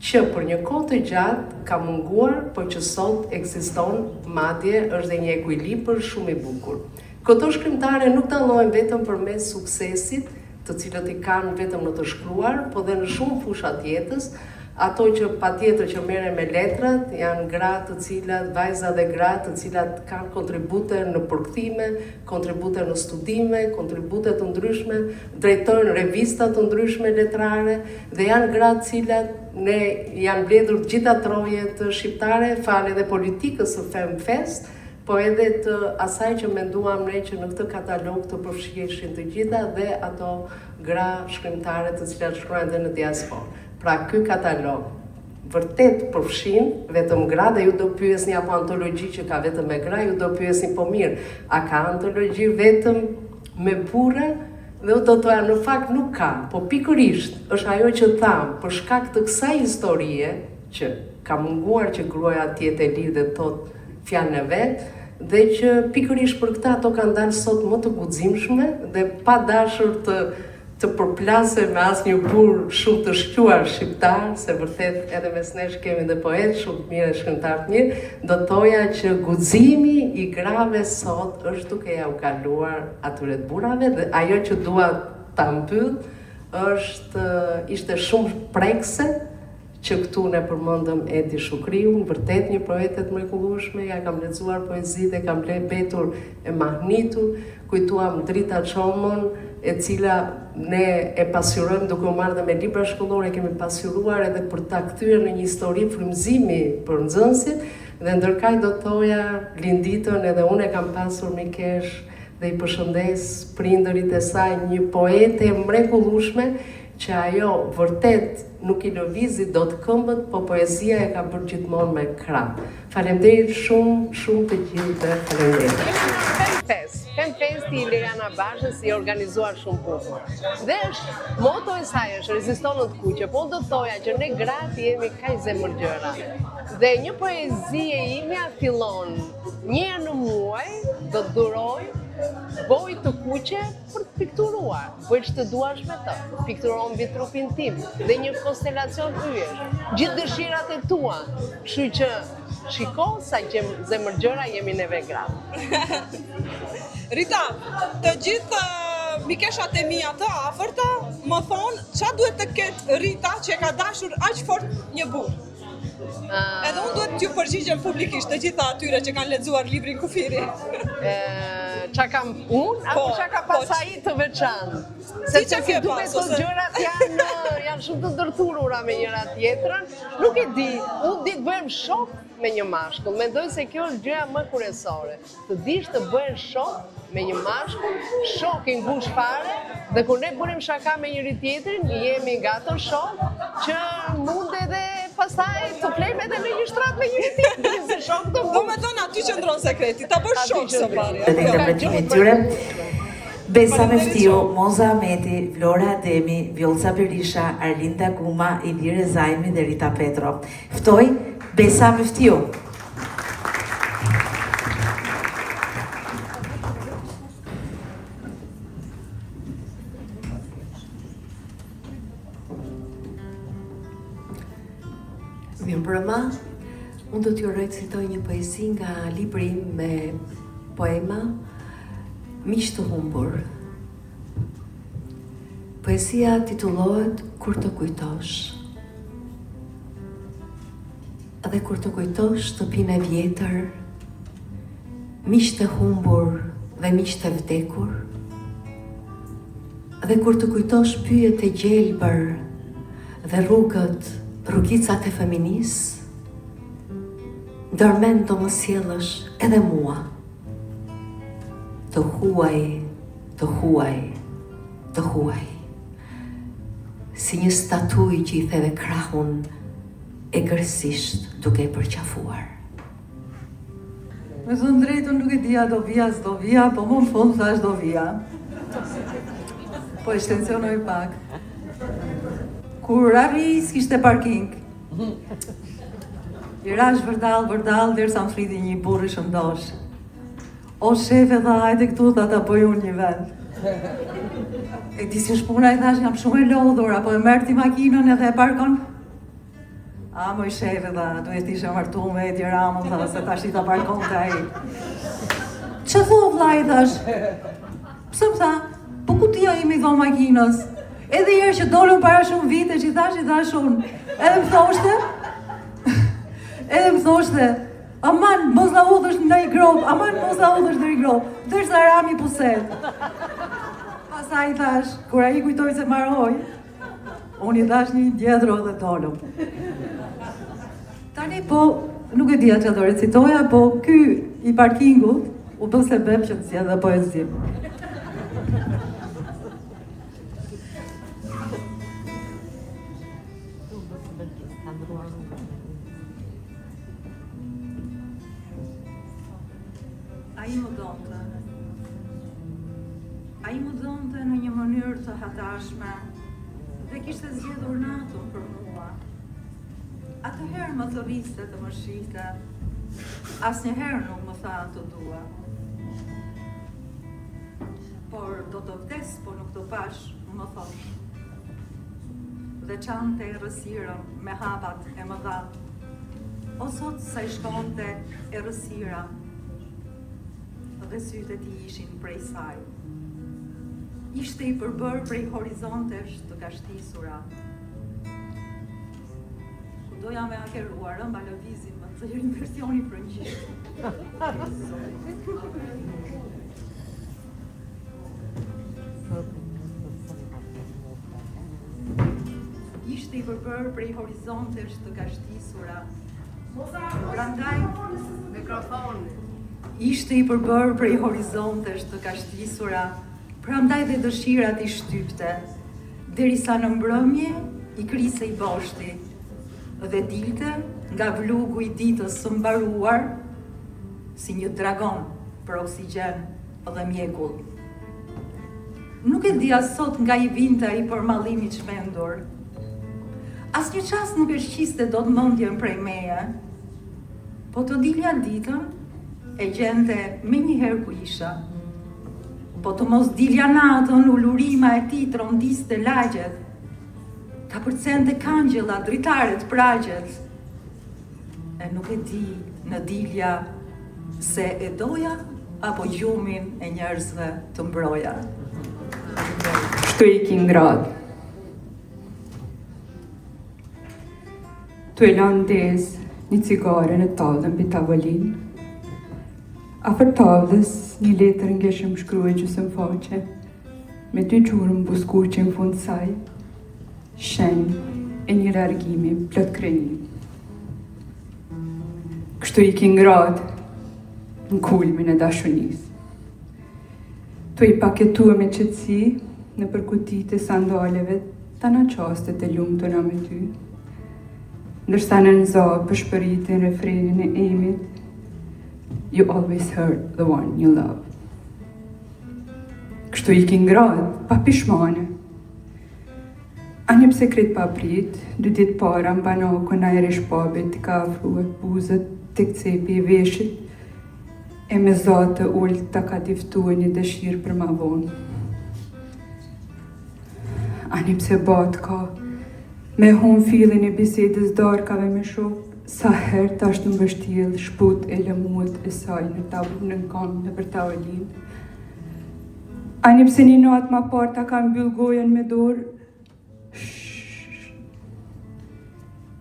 që për një kohë të gjatë ka munguar, por që sot ekziston, madje është dhe një ekuilibër shumë i bukur. Këto shkrimtare nuk dallohen vetëm përmes suksesit, të cilët i kanë vetëm në të shkruar, por dhe në shumë fusha të jetës. Ato që patjetër që merren me letrat janë gratë të cilat, vajza dhe gratë të cilat kanë kontribute në përkthime, kontribute në studime, kontribute të ndryshme, drejtojnë revista të ndryshme letrare dhe janë gratë të cilat ne janë mbledhur gjitha trojet shqiptare, fal edhe politikës së FemFest, po edhe të asaj që menduam ne që në këtë katalog të përfshihen të gjitha dhe ato gra shkrimtare të cilat shkruajnë dhe në diasporë. Pra ky katalog vërtet përfshin vetëm gra dhe ju do pyesni apo antologji që ka vetëm me gra, ju do pyesni po mirë, a ka antologji vetëm me burra? Dhe u do thoya në fakt nuk ka, po pikërisht është ajo që tham, për shkak të kësaj historie që ka munguar që gruaja të jetë e lirë dhe të thotë fjalën e vet, dhe që pikërisht për këtë ato kanë dalë sot më të guximshme dhe pa dashur të përplase me asnjë burr shumë të shquar shqiptar, se vërtet edhe mes nesh kemi dhe poet shumë të mirë e shkrimtar të mirë, do thoja që guximi i grave sot është duke ja u kaluar atyre të burrave dhe ajo që dua ta mbyll ishte shumë prekse që këtu ne përmendëm Edi Shukriun, vërtet një poete të mrekullueshme, ja kam lexuar poezitë, kam betur e mahnitur, kujtuam Drita Çomon, e cila ne e pasqyrojmë duke u marrë dhe me libra shkollore, kemi pasqyruar edhe për ta kthyer në një histori frymëzimi për nxënësit, dhe ndërkaq do thoja Linditën edhe unë e kam pasur mikesh dhe i përshëndes prindërit e saj, një poete mrekullueshme që ajo vërtet nuk i lëvizi do të këmbët, po poezia e ka bërë gjithmonë me krah. Faleminderit shumë të gjithëve, faleminderit. FemFest i Liliana Bashës i organizuar shumë bukur. Dhe është moto e saj është reziston në të kuqe, po do thoja që ne gratë jemi kaq zemërgjëra. Dhe një poezi e imja fillon një herë në muaj, do të duroj boj të kuqe për të pikturuar, bëj që të duash me të, pikturon mbi trupin tim dhe një konstelacion yjesh, gjithë dëshirat e tua, kështu që shiko sa që zemërgjëra jemi neve gratë. Rita, të gjithë mikeshat e mia të afërta më thonë ç'a duhet të ketë Rita që ka dashur aq fort një burr. Edhe unë duhet t'ju përgjigjem publikisht të gjitha atyre që kanë lexuar librin Kufiri. Qa kam unë, apo qa ka pasaj të veçanë? Sepse si duke të gjërat janë shumë të ndërthurura me njëra tjetrën, nuk e di, unë di të bëhem shok me një mashkull, mendoj se kjo është gjëja më kryesore, të dish të bëhen shok me një mashkull, shok i ngush fare, dhe kur ne bënim shaka me njëri tjetrin, jemi nga të shok, që mund edhe pastaj të flejmë edhe në një shtrat me njëri tjetrin, se shok të mund. Do me thonë aty që ndronë sekreti, ta bësh shok së pari. Dhe interpretimin tyre. Besa Meftiu, Moza Ahmeti, Vlora Ademi, Vjollca Berisha, Arlinda Guma, Ilire Zajmi dhe Rita Petro. Ftoj Besa Meftiu. Mirëmbrëma, unë do t'ju recitoj një poezi nga libri im me poema Miq të humbur. Poezia titullohet Kur të kujtosh. Dhe kur të kujtosh shtëpinë e vjetër, miq të humbur dhe miq të vdekur, dhe kur të kujtosh pyjet e gjelbër dhe rrugicat e feminis, ndërmend do më sjellësh edhe mua. Të huaj, të huaj, të huaj. Si një statuj që i theve krahun e gërsisht duke i përqafuar. Me thënë drejtën nuk e dija do vija, s'do vija, po më në fund thash do vija. Po shtensionoj pak. Kur arri s'kishte parking. I rash vërdal, derisa më friti një burri shëndosh. O shefe dha, hajde këtu ta bëj unë një vend. E di si shpuna i thash, jam shumë e lodhur, apo e merr ti makinën edhe e parkon? A, moj shefe dha, duhet ishe martu me Edi Ramën, dha, se tash i ta parkon të aji. Që thu, vla i thash? Pse më tha, po ku tia imi dho makinës? Edhe jërë që dolën para shumë vite që i thash unë. Edhe më thoshte, aman, mos la udhësh në i grop, aman, mos la udhësh në i grop, dërsa Rami puset. Pastaj i thash, kur ai kujtoj se marroj, unë i thash një djedro dhe dolëm. Tani po, nuk e dija që do recitoja, po ky i parkingut u bë se bem që të zjedhe poezim. Ai më donte në një mënyrë të hatashme dhe kishte zgjedhur natën për mua. Atëherë më thëriste të më shihte, asnjëherë nuk më tha të dua. Por do të vdes, po nuk të pash, më thosh. Dhe çante errësirën me hapat e mëdha. O sot sa i shkonte errësira dhe sytë e tij ishin prej saj. Ishte i përbër prej horizontesh të kashtisura. Ku doja me akeruar, ëmba lëvizin më të një versioni frëngjisht. Ishte i përbër prej horizontesh të kashtisura. Prandaj, mikrofon. Ishte i përbër prej horizontesh të kashtisura. Prandaj dhe dëshirat i shtypte, derisa në mbrëmje i kriste i boshti, dhe dilte nga vlugu i ditës së mbaruar, si një dragon për oksigjen dhe mjekull. Nuk e dia sot nga i vinte ai përmallim i çmendur. Asnjë çast nuk e shqiste dot mendjen prej meje, po të dilja ditën e gjente me njëherë ku isha. Po të mos dilja natën, ulurima e ti trondiste lagjet, ka përcente kangjella, dritaret, pragjet. E nuk e di në dilja se e doja apo gjumin e njerëzve të mbroja. Kështu i ki ngrad. Tu e lanë ndez një cigare në tavlën për tavolin. Afër tavlës, një letër ngeshëm shkruaj gjysmë faqe, me 2 gjurmë buskuqe në fund saj, shenjë e një largimi plot kreni. Kështu i ki ngrad në kulmin e dashunis. Tu i paketua me qëtësi në përkutit e sandaleve të në qastet e lumë të në me ty, ndërsa në nëza për shpëritin refrenin e emit, You always hurt the one you love. Kështu i ki ngrad, pa pishmane. A një pse kret pa prit, 2 ditë para më banako na e rishpabit të ka afruet buzët të kcepi i veshit, e me zatë ullë të ka diftuar një dëshirë për ma vonë. A një pse batë ka, me hum fillin e bisedës darkave me shokë, sa herë tash në mbështjell shput e lëmuet e saj në tabu në kanë në për tavolin. Ani pse një natë ma parë ta ka mbyll gojen me dorë,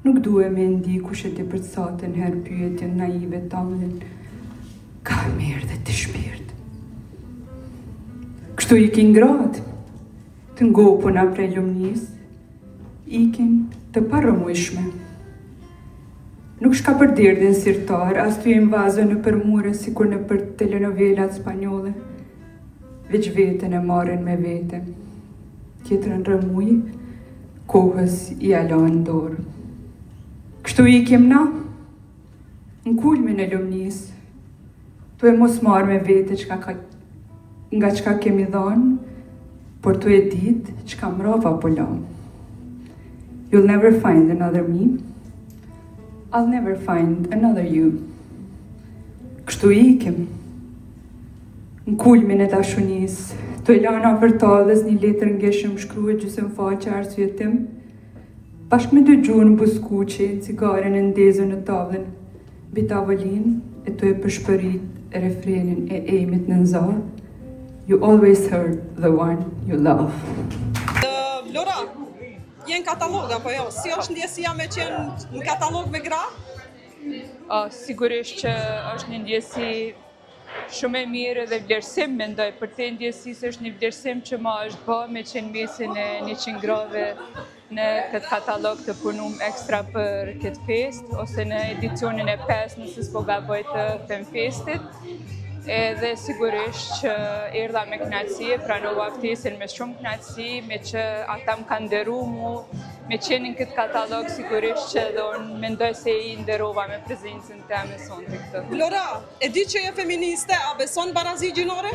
nuk duhe me ndi kush e të përcatën herë pyetjen naive tamlin, ka mirë dhe të shpirt. Kështu i ki ngratë, të ngopuna prej lumnis, ikin të parëmujshme. Nuk shka për derdhin sirtar, as t'u jem vazo në përmure si kur në për telenovelat spanjole. Veç vetën e marrin me vete. Tjetërën rëmuj, kohës i alan dorë. Kështu i kem na, në kulmin e lumnis, tu e mos marrë me vete nga qka kemi dhanë, por tu e dit qka mrava po lam. You'll never find another me, I'll never find another you. Kështu i kem, në kulmin e dashunis, tu e lana vërtadhës një letër ngeshëm shkruhet gjysëm faqe arsye tim, bashk me dy gjurë në buskuqe, cigaren e ndezën në tavlën, bi tavolin, e tu e përshpërit refrenin e emit në nëza, you always heard the one you love. Lora, jenë katalog apo jo? Si është ndjesia me qenë në katalog me gra? Sigurisht që është një ndjesi shumë e mirë dhe vlerësim, mendoj, për te ndjesis është një vlerësim që ma është bë me qenë mesin e 100 grave në këtë katalog të punum ekstra për këtë fest, ose në edicionin e 5 nëse s'po gaboj të Femfestit. Edhe sigurisht që erdha me knatësi, pranova ftesën me shumë knatësi, me që ata më kanë nderu mu, me qenë në këtë katalog sigurisht që dhe unë mendoj se i nderova me prezencën të me sonte këtë. Lora, e di që je feministe, a beson barazi gjinore?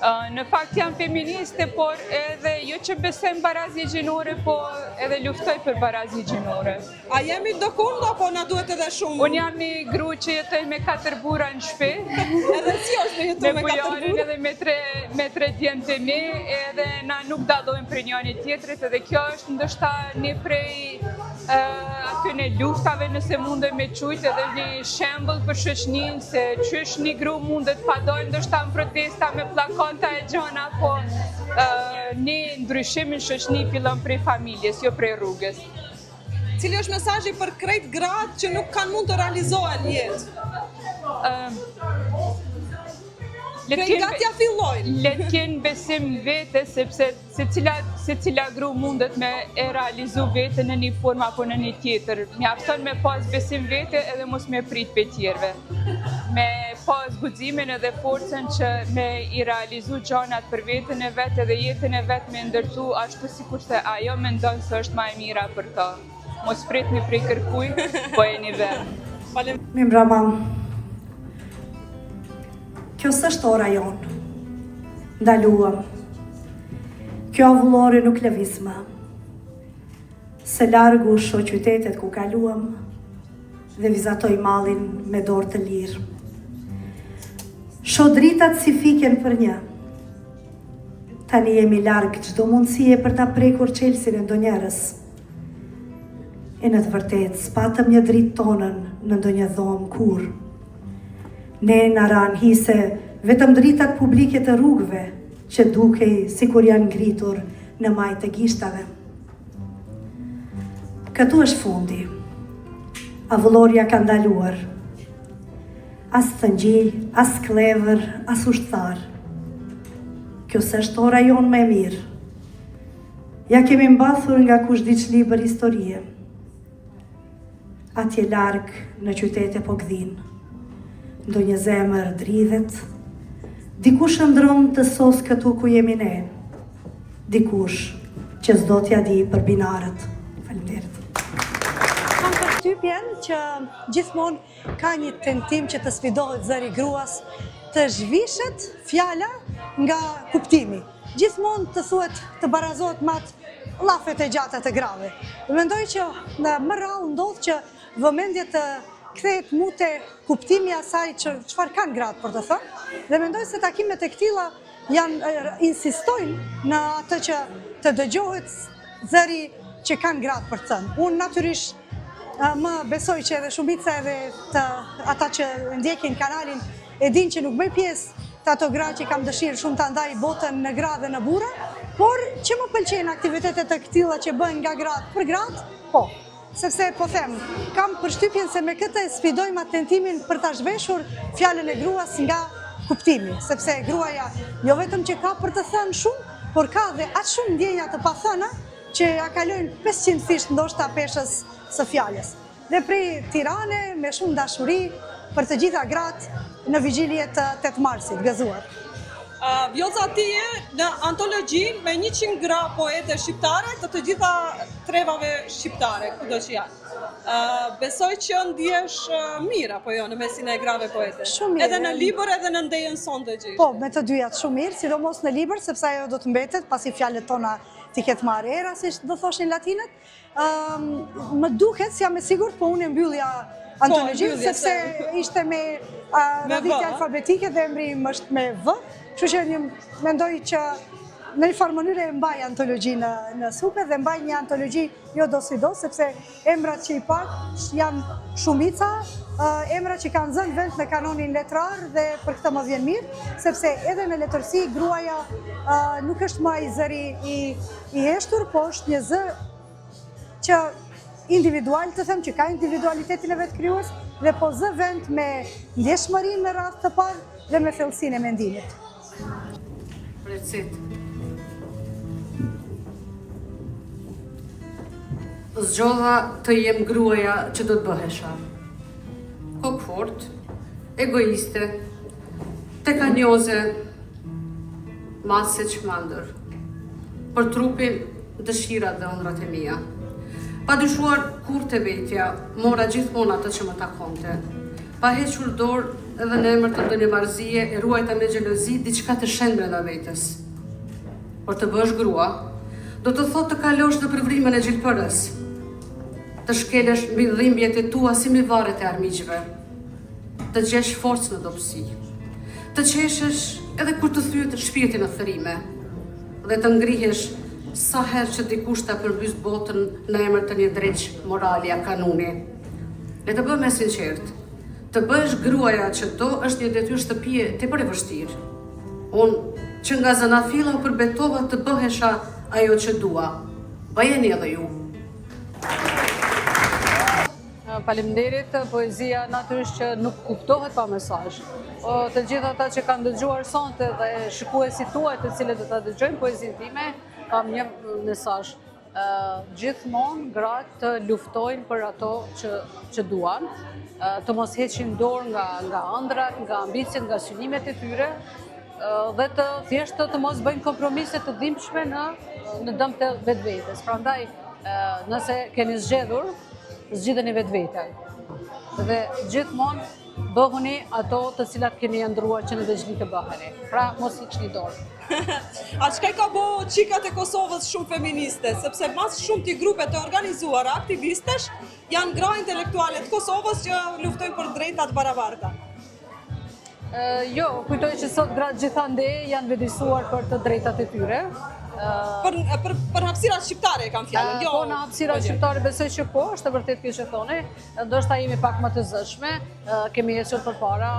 Në fakt jam feministe, por edhe jo që besem barazi gjinore, po edhe luftoj për barazi gjinore. A jemi dokund apo na duhet edhe shumë? Unë jam një gru që jetoj me 4 bura në shpi. Edhe si është me jetu me 4 bura? Me bujarin edhe me 3 djemë të mi, edhe na nuk dalojmë për njëri tjetrit, edhe kjo është ndoshta një prej atyne luftave nëse mundoj me qujt, edhe një shembull për shoqnin, se qysh një gru mundet pa dojnë ndoshta në protesta me plakata e gjona, po një ndryshimin shoqni fillon prej familjes, jo prej rrugës. Cili është mesazhi për krejt gratë që nuk kanë mund të realizohen jetë? Le t'jen besim vete, sepse se cila gru mundet me e realizu vete në një form apo në një tjetër. Mjafton me pas besim vete edhe mos me prit për tjerve. Me pas guximin edhe forcen që me i realizu gjanat për vetën e vetë edhe jetën e vetë me ndërtu ashtu si kurse ajo me ndonë se është ma e mira për ta. Mos prit një prej kërkuj, po e një vetë. Mi mbrama, kjo s'është ora jonë, ndaluam. Kjo avullore nuk lëvisma. Se largu sho qytetet ku kaluam dhe vizatoj malin me dorë të lirë. Sho dritat si fiken për një. Tani jemi largë çdo mundësie për ta prekur qelsin e ndonjërës. E në të vërtet, s'patëm një dritë tonën në ndonjë dhomë kur. Ne në ranë hise vetëm dritat publike të rrugëve që dukej si kur janë ngritur në majtë të gishtave. Këtu është fundi. Avullorja ka ndaluar. As thëngjil, as klevër, as ushtar. Kjo s'është ora jonë më e mirë. Ja kemi mbathur nga kush diç libër historie. Atje largë në qytete po gdhin. Ndonjë zemër dridhet, dikush ndron të sos këtu ku jemi ne, dikush që s'do t'ja di për binarët. Faleminderit. Kam përshtypjen që gjithmonë ka një tentim që të sfidohet zëri gruas, të zhvishet fjala nga kuptimi. Gjithmonë të thuhet të barazohet matë llafet e gjata të grave. Mendoj që në më rrallë ndodh që vëmendje të kthehet mu te kuptimi asaj që çfarë kanë gratë për të thënë, dhe mendoj se takimet e këtilla insistojnë në atë që të dëgjohet zëri që kanë gratë për të thënë. Unë natyrisht më besoj që edhe shumica edhe ata që ndjekin kanalin e din që nuk bëj pjesë të ato gra që kam dëshirë shumë të ndaj botën në gra dhe në burra, por që më pëlqejnë aktivitetet e këtilla që bëhen nga gratë për gratë, po. Sepse, po them, kam përshtypjen se me këtë sfidojmë tentimin për ta zhveshur fjalën e gruas nga kuptimi, sepse gruaja jo vetëm që ka për të thënë shumë, por ka dhe atë shumë ndjenja të pathëna që ja kalojnë 500 fisht ndoshta peshës së fjalës. dhe prej Tirane me shumë dashuri për të gjitha gratë në vigjiljet të 8 marsit gëzuar. Vjoca ti je në antologjin me 100 gra poete shqiptare të gjitha trevave shqiptare, kudo që janë. Besoj që ndjesh mirë apo jo në mesin e grave poete? Shumë mirë. Edhe në libër edhe në ndejën son të gjithë. Po, me të dyjat shumë mirë, sidomos në libër, sepse ajo do të mbetet, pasi fjalët tona t'i ketë marrë era, si do thoshin latinët. Më duket, si jam e sigurt, po unë e mbyllja antologjin, sepse ishte me radhitje alfabetike dhe emri është me V, kështu që një mendoj që në një farë mënyrë e mbaj antologji në supe dhe mbaj një antologji jo do si do, sepse emrat që i pak janë shumica, emrat që kanë zënë vend në kanonin letrar dhe për këtë më vjen mirë, sepse edhe në letërsi gruaja nuk është më i zëri i heshtur, po është një zë që individual, të them që ka individualitetin e vetë krijues dhe po zë vend me ndjeshmërinë në radhë të parë dhe me thellësinë e mendimit. Recit. Zgjodha të jem gruaja që do të bëhesha. Kokfort, egoiste, tekanjoze, masë çmandër. Për trupin, dëshirat dhe ëndrat e mia. Pa dyshuar kur të vetja, mora gjithmonë atë që më takonte. Pa hequr dorë edhe në emër të ndonjë marrëzie e ruajta me xhelozi diçka të shenjtë brenda vetes. Por të bësh grua, do të thotë të kalosh në përvrimën e gjilpërës, të shkelesh mbi dhimbjet e tua si mbi varret e armiqve, të gjesh forcë në dobësi, të qeshesh edhe kur të thyet shpirti në thërime, dhe të ngrihesh sa herë që dikush ta përbys botën në emër të një drejtë morali a kanuni. Le të bëhem e sinqert. Të bëhesh gruaja që do është një detyrë shtëpie tepër e vështirë. Unë që nga zanafilla u përbetova të bëhesha ajo që dua. Bëjeni edhe ju. Faleminderit, poezia natyrisht që nuk kuptohet pa mesazh. Të gjithë ata që kanë dëgjuar sonte dhe shikuesit tuaj të cilët do ta dëgjojnë poezinë time, kam një mesazh. Gjithmonë gratë të luftojnë për ato që duan, të mos heqin dorë nga ëndrat, nga ambicet, nga synimet e tyre, dhe të thjesht të mos bëjnë kompromise të dhimbshme në dëm të vetvetes. Prandaj, nëse keni zgjedhur, zgjidheni vetveten. Dhe gjithmonë bëhuni ato të cilat keni ëndruar që në dëgjni të bëheni. Pra, mos hiqni dorë. A çka ka bo qikat e Kosovës shumë feministe, sepse mas shumë t'i grupe të organizuara, aktivistesh, janë gra intelektuale të Kosovës që luftojnë për drejtat barabarta. Jo, kujtoj që sot gratë gjithande janë vetëdijsuar për të drejtat e tyre. Për hapësirat shqiptare kam fjallën, jo? Po, në hapësirat shqiptare besoj që po, është të vërtet kjo që thoni, ndoshta jemi pak më të zëshme, kemi ecur përpara,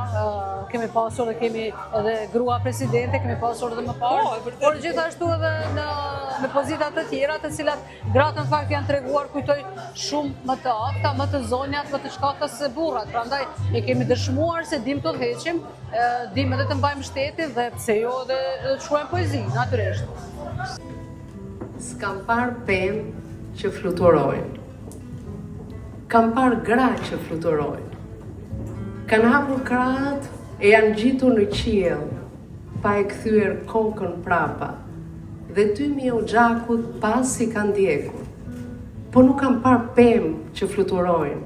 kemi pasur dhe kemi edhe grua presidente, kemi pasur edhe më parë, por gjithashtu edhe në pozitat të tjera, të cilat gratë në fakt janë treguar, kujtoj, shumë më të afta, më të zonjat, më të shkatës se burrat, prandaj ne kemi dëshmuar se dim të dheqim, dim edhe të mbajmë shtetin dhe pse jo edhe të shkruajmë poezi, natyrisht. S'kam parë pemë që fluturojnë. Kam parë gra që fluturojnë. Kanë hapur krahët e janë gjitur në qiell, pa e kthyer kokën prapa. Dhe tymi o gjakut pas si kanë ndjekur. Po nuk kam parë pemë që fluturojnë.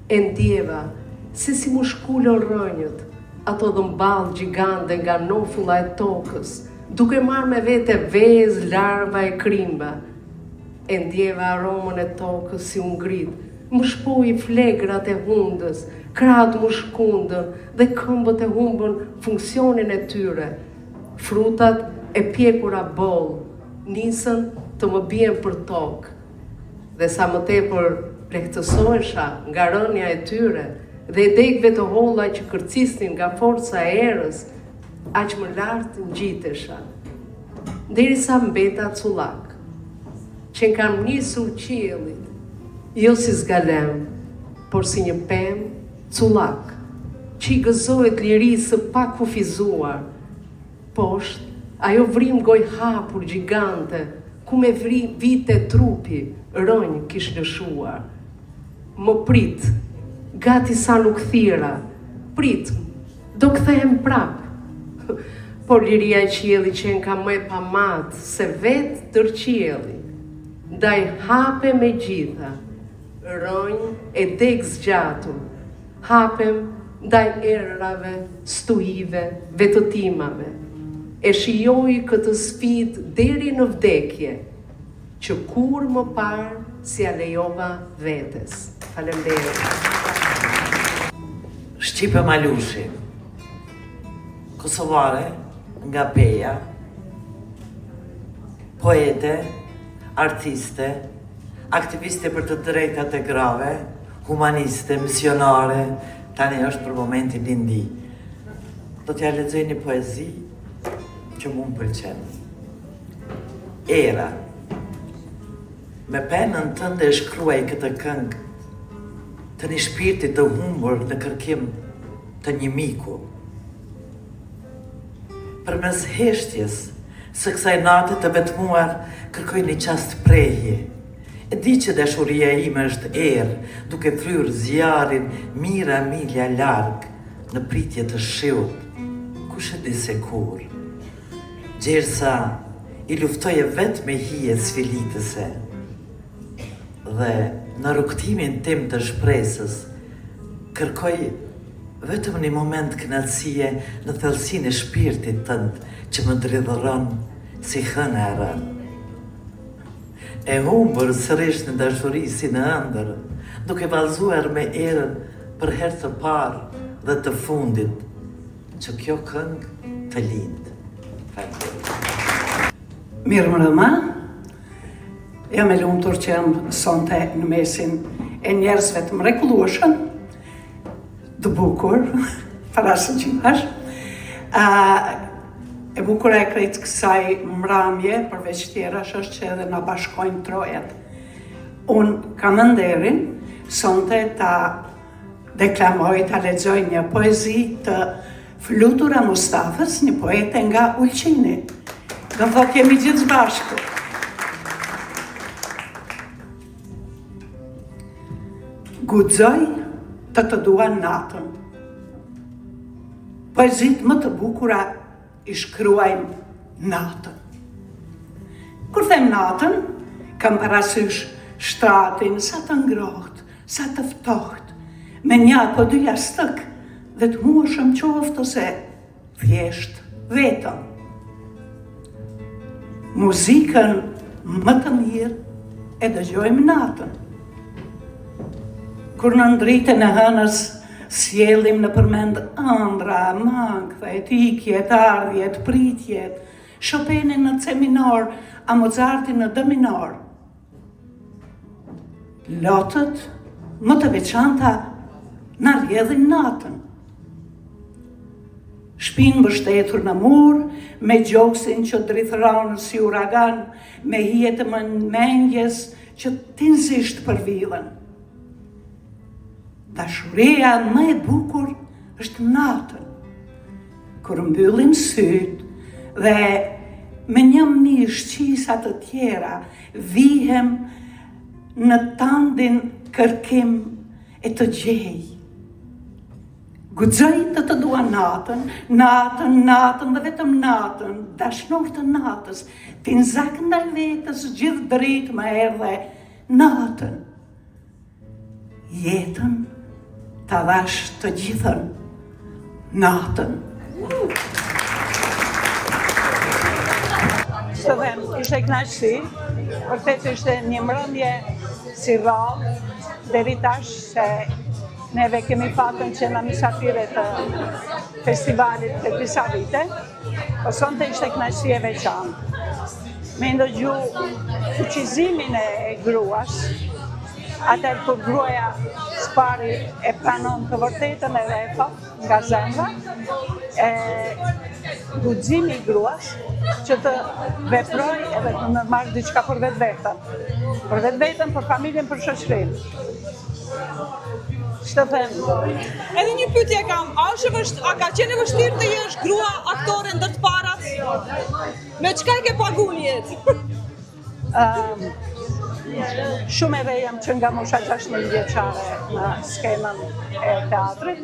E ndjeva se si mushkullon rënjët, ato dhëmballë gjigande nga nofulla e tokës, duke marrë me vete vezë, larva e krimba. E ndjeva aromën e tokës si unë gritë, më shpoj flegrat e hundës, kratë më shkundën dhe këmbët e humbën funksionin e tyre. Frutat e pjekura bollë, nisën të më bien për tokë. Dhe sa më tepër lehtësohesha nga rënja e tyre dhe degëve të holla që kërcisnin nga forca e erës, aq më lartë ngjitesha, derisa mbeta cullak, që kam nisur qiellit, jo si zgalem, por si një pemë cullak, që i gëzohet lirisë së pa kufizuar. Poshtë, ajo vrim goj hapur gjigante, ku me vite trupi rënjë kish lëshuar. më prit, gati sa nuk thira, prit, do kthehem prap. Por liria e qielli qenë ka më e pamat se vetë tër qielli. Ndaj hape me gjitha, ronjë e deg zgjatur, hapem ndaj errave, stuhive, vetëtimave. E shijoj këtë sfidë deri në vdekje, që kur më parë si a lejova vetes. Faleminderit. Shqipe Malushi, kosovare nga Peja, poete, artiste, aktiviste për të drejtat e grave, humaniste, misionare, tani është për momentin lindi. Do t'ja lexoj një poezi që mu më pëlqen. Era. Me penën tënde e shkruaj këtë këngë të një shpirtit të humbur në kërkim të një miku. Përmes heshtjes së kësaj nate të vetmuar, kërkoj një qast prehje. E di që dashuria ime është erë, duke fryrë zjarin mira milja larg në pritje të shiut. Kush e di se kur? Gjersa i luftoje vetë me hije sfilitëse. Dhe në rukëtimin tim të shpresës, kërkoj vetëm një moment kënaqësie në thellësinë e shpirtit tënd që më dridhëron si hëna e rënë. E humbur sërish në dashuri si në ëndër, duke vallëzuar me erën për herë të parë dhe të fundit, që kjo këngë të lindë. Mirë mbrëma, jam e lumtur që jam sonte në mesin e njerëzve të mrekullueshëm, të bukur, para se gjithash. E bukur e krejt kësaj mramje, përveç tjerash është që edhe na bashkojnë trojet. Unë kam nderin sonte ta deklamoj, ta lexoj një poezi të Flutura Mustafës, një poete nga Ulqini. Do thot jemi gjithë bashku. Guxoj të dua natën. Poezit më të bukura i shkruajmë natën. Kur them natën, kam parasysh shtratin sa të ngrohtë, sa të ftohtë, me një apo dy jastëk dhe të mueshëm qoftë ose thjesht vetëm. Muzikën më të mirë e dëgjojmë natën. Kur në ndritën e hënës sjellim në përmend ëndra, mangthet, ikjet, ardhjet, pritjet, Chopinin në C minor, a Mozartin në D minor. Lotët më të veçanta na rrjedhin natën. Shpinë mbështetur në mur, me gjoksin që drithron si uragan, me hijet e mendjes që tinzisht përvidhen. Dashuria më e bukur është natën, kur mbyllim sytë dhe me një mish qisa të tjera vihem në tandin kërkim e të gjej. Guxoj të dua natën, natën, natën dhe vetëm natën, dashnor të natës, tinzak ndaj vetës gjithë dritë më erdhe natën. Jetën ta dhash të gjithën natën. Që them, ishte kënaqësi, vërtet ishte një mbrëmje si rradhë, deri tash se neve kemi fatën që na mysafire të festivalit të disa vite, po sonte ishte kënaqësi e veçantë. Me ndëgju fuqizimin e gruas, atër kur gruaja spari e pranon të vërtetën edhe e thot nga zemra, guximi i gruas që të veproj edhe të marrë diçka për vetveten. Për vetveten, për familjen, për shoqërinë. Ç'të them? Edhe një pyetje kam, a ka qenë vështirë të jesh grua aktore ndër të parat? Me çka e ke paguar jetë? Shumë edhe jam që nga mosha 16 vjeçare në skenën e teatrit.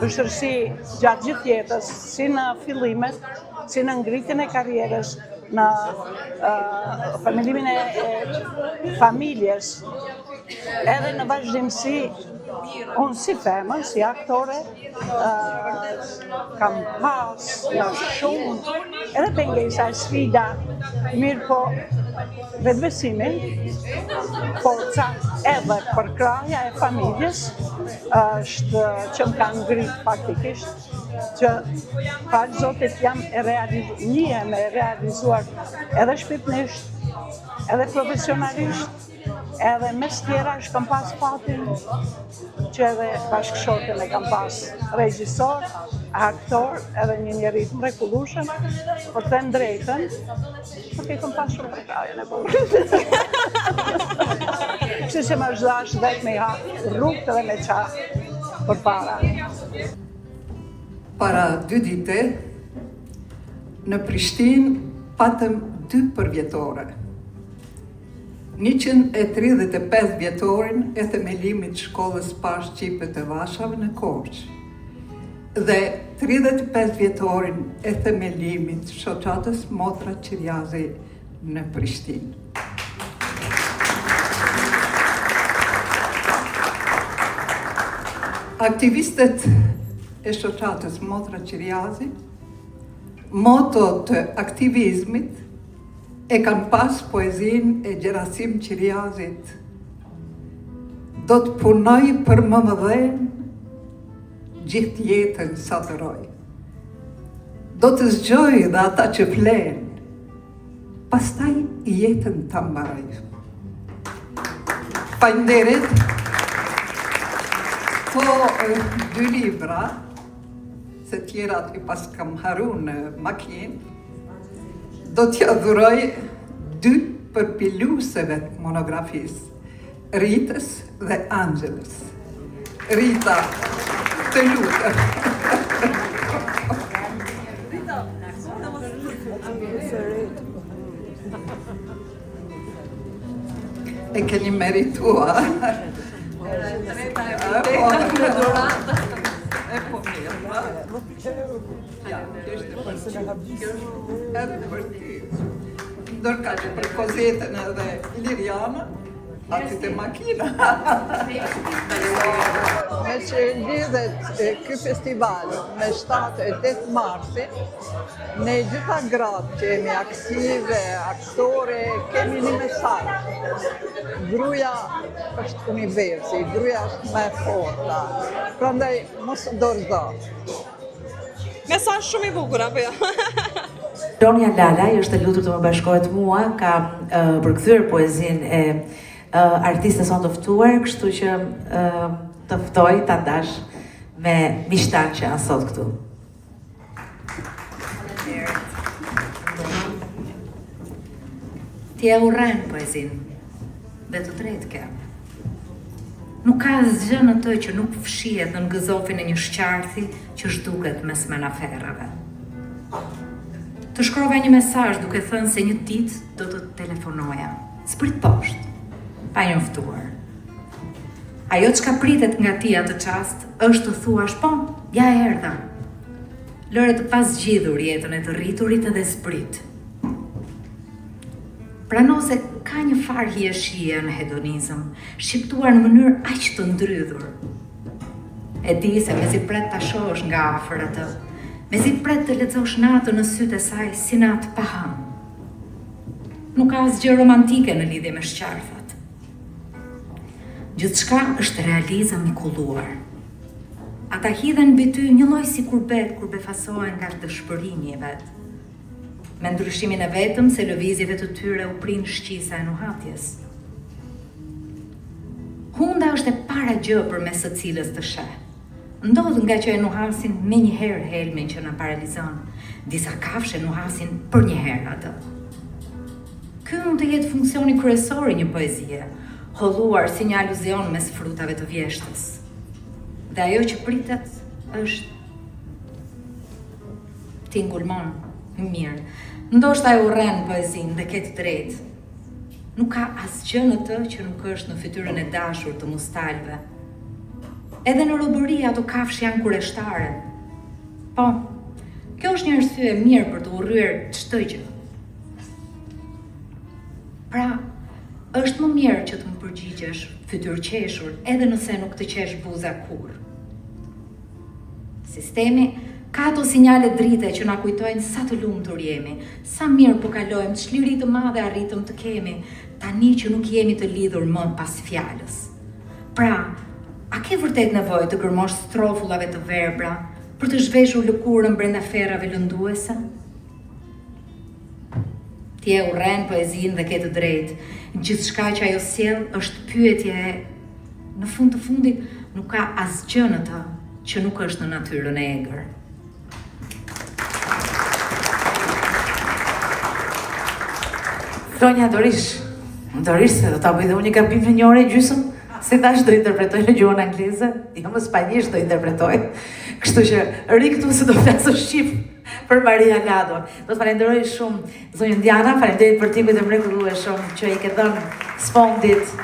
Vështërsi gjatë gjithë jetës, si në fillimet, si në ngritjen e karrierës, në familjimin e familjes, edhe në vazhdimsi, unë si femër, si aktore, kam pas në shumë, edhe pengesa e sfida, mirë po vetbesimi, forca edhe përkraja e familjes, është që më ka ngrit faktikisht, që falë Zotit jam e realizuar edhe shpirtnisht, edhe profesionalisht, edhe mes tjera është kam pas fatin që edhe bashkëshorten e kam pas regjisor, aktor, edhe një njerit mrekullueshëm, për të drejtën, porque kam pas shumë përkrajen e burrit. Kështu që më zgjash vetë me hap rrugët edhe me qa përpara. Para 2 dite, në Prishtinë patëm 2 përvjetore. 135 vjetorin e themelimit shkollës Pash Qipe të Vashave në Korçë dhe 35 vjetorin e themelimit shoqatës Motra Qiriazi në Prishtinë. Aktivistët e shoqatës Motra Qiriazi, moto të aktivizmit, e kanë pas poezin e Gjerasim Qiriazit. Do të punoj për më mëdhen, gjithë jetën sa të roj. Do të zgjoj dhe ata që flen, pastaj jetën të mbaroj. Faleminderit. Po 2 libra, se tjerat i pas kam haru në makinë, do t'ja dhuroj 2 përpiluseve të monografisë, Ritës dhe Angelës. Rita, të lutem. E keni merituar. Ndërka që për Kozetën edhe Liriana, aty të makina. Me që lidhet ky festival me 7 e 8 marsin, ne gjitha gratë që jemi aktive, aktore, kemi një mesazh. Gruaja është universi, gruaja është më e forta. Prandaj mos dorëzo. Mesazh shumë i bukur apo jo? Ronja Lalaj është e lutur të më bashkohet mua, ka përkthyer poezinë e artistës sonë të ftuar, kështu që të ftoj ta dash me miqtan që janë sot këtu. Ti e urren poezinë, dhe të drejtë ke. Nuk ka asgjë në të që nuk fshihet në ngëzofin e një shqarthi që zhduket mes menaferave. Të shkrova një mesazh duke thënë se një ditë do të telefonoja, sprit poshtë, pa njoftuar. Ajo çka pritet nga ti atë çast është të thuash, po, ja erdha. Lëre të pas zgjidhur jetën e të rriturit edhe sprit. Prano se ka një farë hieshie në hedonizëm, shqiptuar në mënyrë aq të ndrydhur. E di se mezi pret ta shohësh nga afër atë, mezi pret të lexosh natën në sytë e saj si natë pa hëm. Nuk ka asgjë romantike në lidhje me shqarthat. Gjithçka është realizëm i kulluar. Ata hidhen mbi ty një lloj si kur befasohen nga dëshpërimi i vet. Me ndryshimin e vetëm se lëvizjeve të tyre u prin shqisa e nuhatjes. Hunda është e para gjë përmes së cilës të sheh. Ndodh nga që e nuhasin me një herë helmin që na paralizon, disa kafshë nuhasin për një herë atë. Ky mund të jetë funksioni kryesor i një poezie, holluar si një aluzion mes frutave të vjeshtës. Dhe ajo që pritet është ti ngulmon mirë. Ndoshta e urren poezinë dhe ke të drejtë. Nuk ka asgjë në të që nuk është në fytyrën e dashur të mustalve. Edhe në robëri ato kafshë janë kureshtare. Po, kjo është një arsye e mirë për të urryer çdo gjë. Pra, është më mirë që të më përgjigjesh fytyrqeshur edhe nëse nuk të qesh buza kur. Sistemi ka ato sinjale drite që na kujtojnë sa të lumtur jemi, sa mirë po kalojmë, çliri të madhe arritëm të kemi, tani që nuk jemi të lidhur më pas fjalës. Pra, a ke vërtet nevojë të gërmosh strofullave të verbra për të zhveshur lëkurën brenda ferrave lënduese? Ti e urren poezinë dhe ke të drejtë. Gjithçka që ajo sjell është pyetje e në fund të fundit nuk ka asgjë në të që nuk është në natyrën e egër. Fronja Dorish se do ta bëj dhe unë një gabim në një orë e gjysmë, se tash do interpretoj në gjuhën angleze, jo më spanjisht do interpretoj. Kështu që ri këtu se do flasë shqip për Maria Lado. Do të falenderoj shumë zonjën Diana, falenderit për timit e mrekullueshëm që i ke dhënë spondit,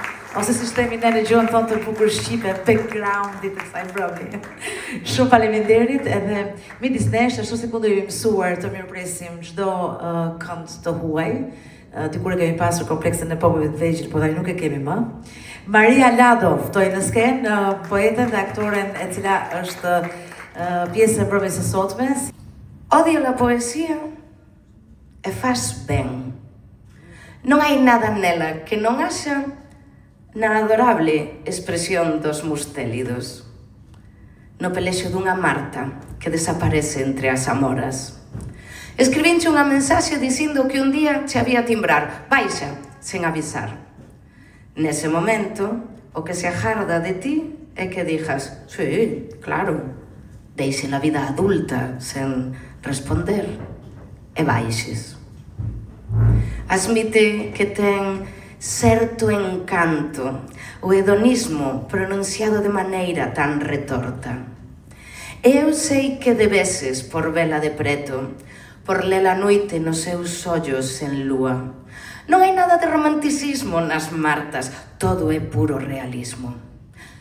ose si shtemi ne në gjuhën tonë të bukur shqipe, backgroundit e kësaj mbrëmje. Shumë faleminderit edhe midis nesh, ashtu si ku do ju mësuar të mirëpresim çdo kënd të huaj. Dikur e kemi pasur kompleksin e popujve të vegjël, po tani nuk e kemi më. Maria Lado ftoi në skenë poeten dhe aktoren e cila është pjesë e mbrëmjes së sotme. Odio la poesía e faz bem. Non hai nada nela que non haxa na adorable expresión dos mustélidos, no pelexo dunha Marta que desaparece entre as amoras. Escribinche unha mensaxe dicindo que un día che había timbrar, baixa, sen avisar. Nese momento, o que se agarda de ti é que dixas, sí, claro, deixe na vida adulta sen responder e baixes. Admite que ten certo encanto o hedonismo pronunciado de maneira tan retorta. Eu sei que debeses por vela de preto, por lela noite nos seus ollos sen lúa. Non hai nada de romanticismo nas Martas, todo é puro realismo.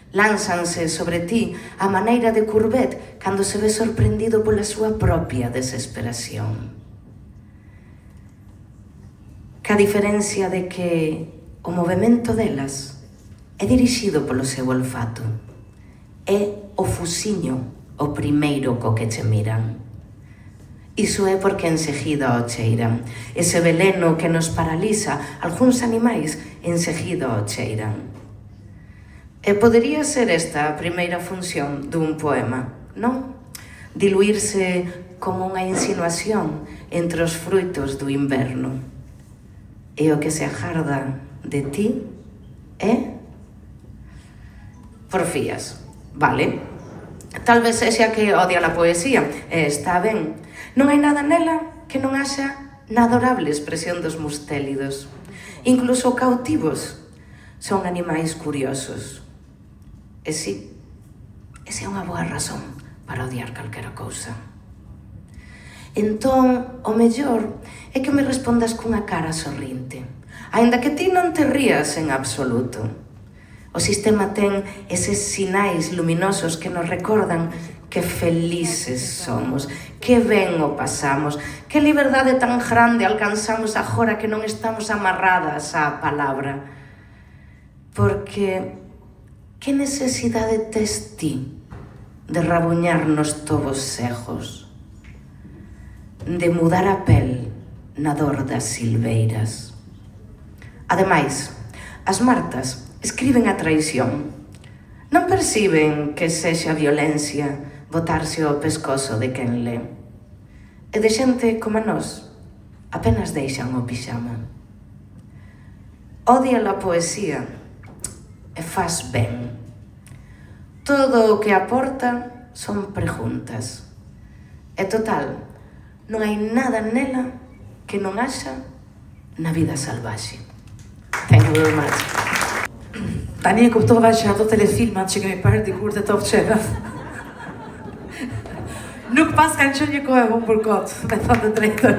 Lánzanse sobre ti a maneira de Courbet cando se ve sorprendido pola súa propia desesperación. Ca diferencia de que o movemento delas é dirixido polo seu olfato. É o fusiño o primeiro co que che miran. Iso é porque enseguida o cheiran. Ese veleno que nos paraliza, algúns animais enseguida o cheiran. E podería ser esta a primeira función dun poema, non? Diluirse como unha insinuación entre os fruitos do inverno. E o que se agarda de ti é porfías, vale? Tal vez sexa que odia a poesía, e está ben. Non hai nada nela que non haxa na adorable expresión dos mustélidos. Incluso cautivos son animais curiosos. E si, esa é unha boa razón para odiar calquera cousa. Entón, o mellor é que me respondas cunha cara sorrinte, aínda que ti non te rías en absoluto. O sistema ten eses sinais luminosos que nos recordan que felices somos, que ben o pasamos, que liberdade tan grande alcanzamos agora que non estamos amarradas á palabra. Porque que necesidade tes ti de rabuñarnos tobos cegos, de mudar a pel na dor das silveiras? Ademais, as Martas escriben a traición. Non perciben que sexa violencia botarse ao pescozo de quen lé. E de xente como nós, apenas deixan o pixama. Odia a poesía e faz ben. Todo o que aporta son preguntas. E total, non hai nada nela que non haxa na vida salvaxe. Thank you very much. Tani e kuptova që ato telefilmat që kemi parë dikur të Top Chef nuk pas kanë qenë një kohë humbur kot, me thënë të drejtën.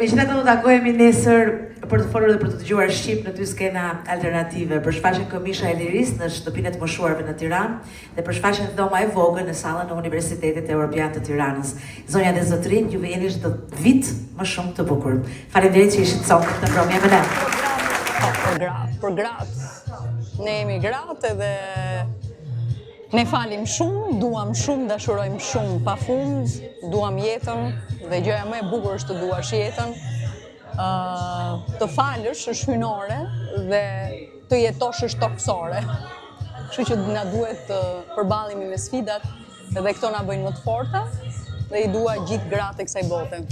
Megjithatë do të takohemi nesër për të folur dhe për të dëgjuar shqip në dy skena alternative, për shfaqjen Këmisha e Lirisë në shtëpinë e të moshuarve në Tiranë dhe për shfaqjen Dhoma e Vogël në sallën e Universitetit Evropian të Tiranës. Zonja dhe zotrin, juve jeni çdo vit më shumë të bukur. Faleminderit që ishit sot në mbrëmje me ne. Për gratë. Ne jemi gratë edhe ne falim shumë, duam shumë, dashurojmë shumë pafund, duam jetën dhe gjëja më e bukur është të duash jetën. Të falësh është hynore dhe të jetosh është toksore. Kështu që na duhet të përballemi me sfidat dhe këto na bëjnë më të forta dhe i dua gjithë gratë e kësaj bote.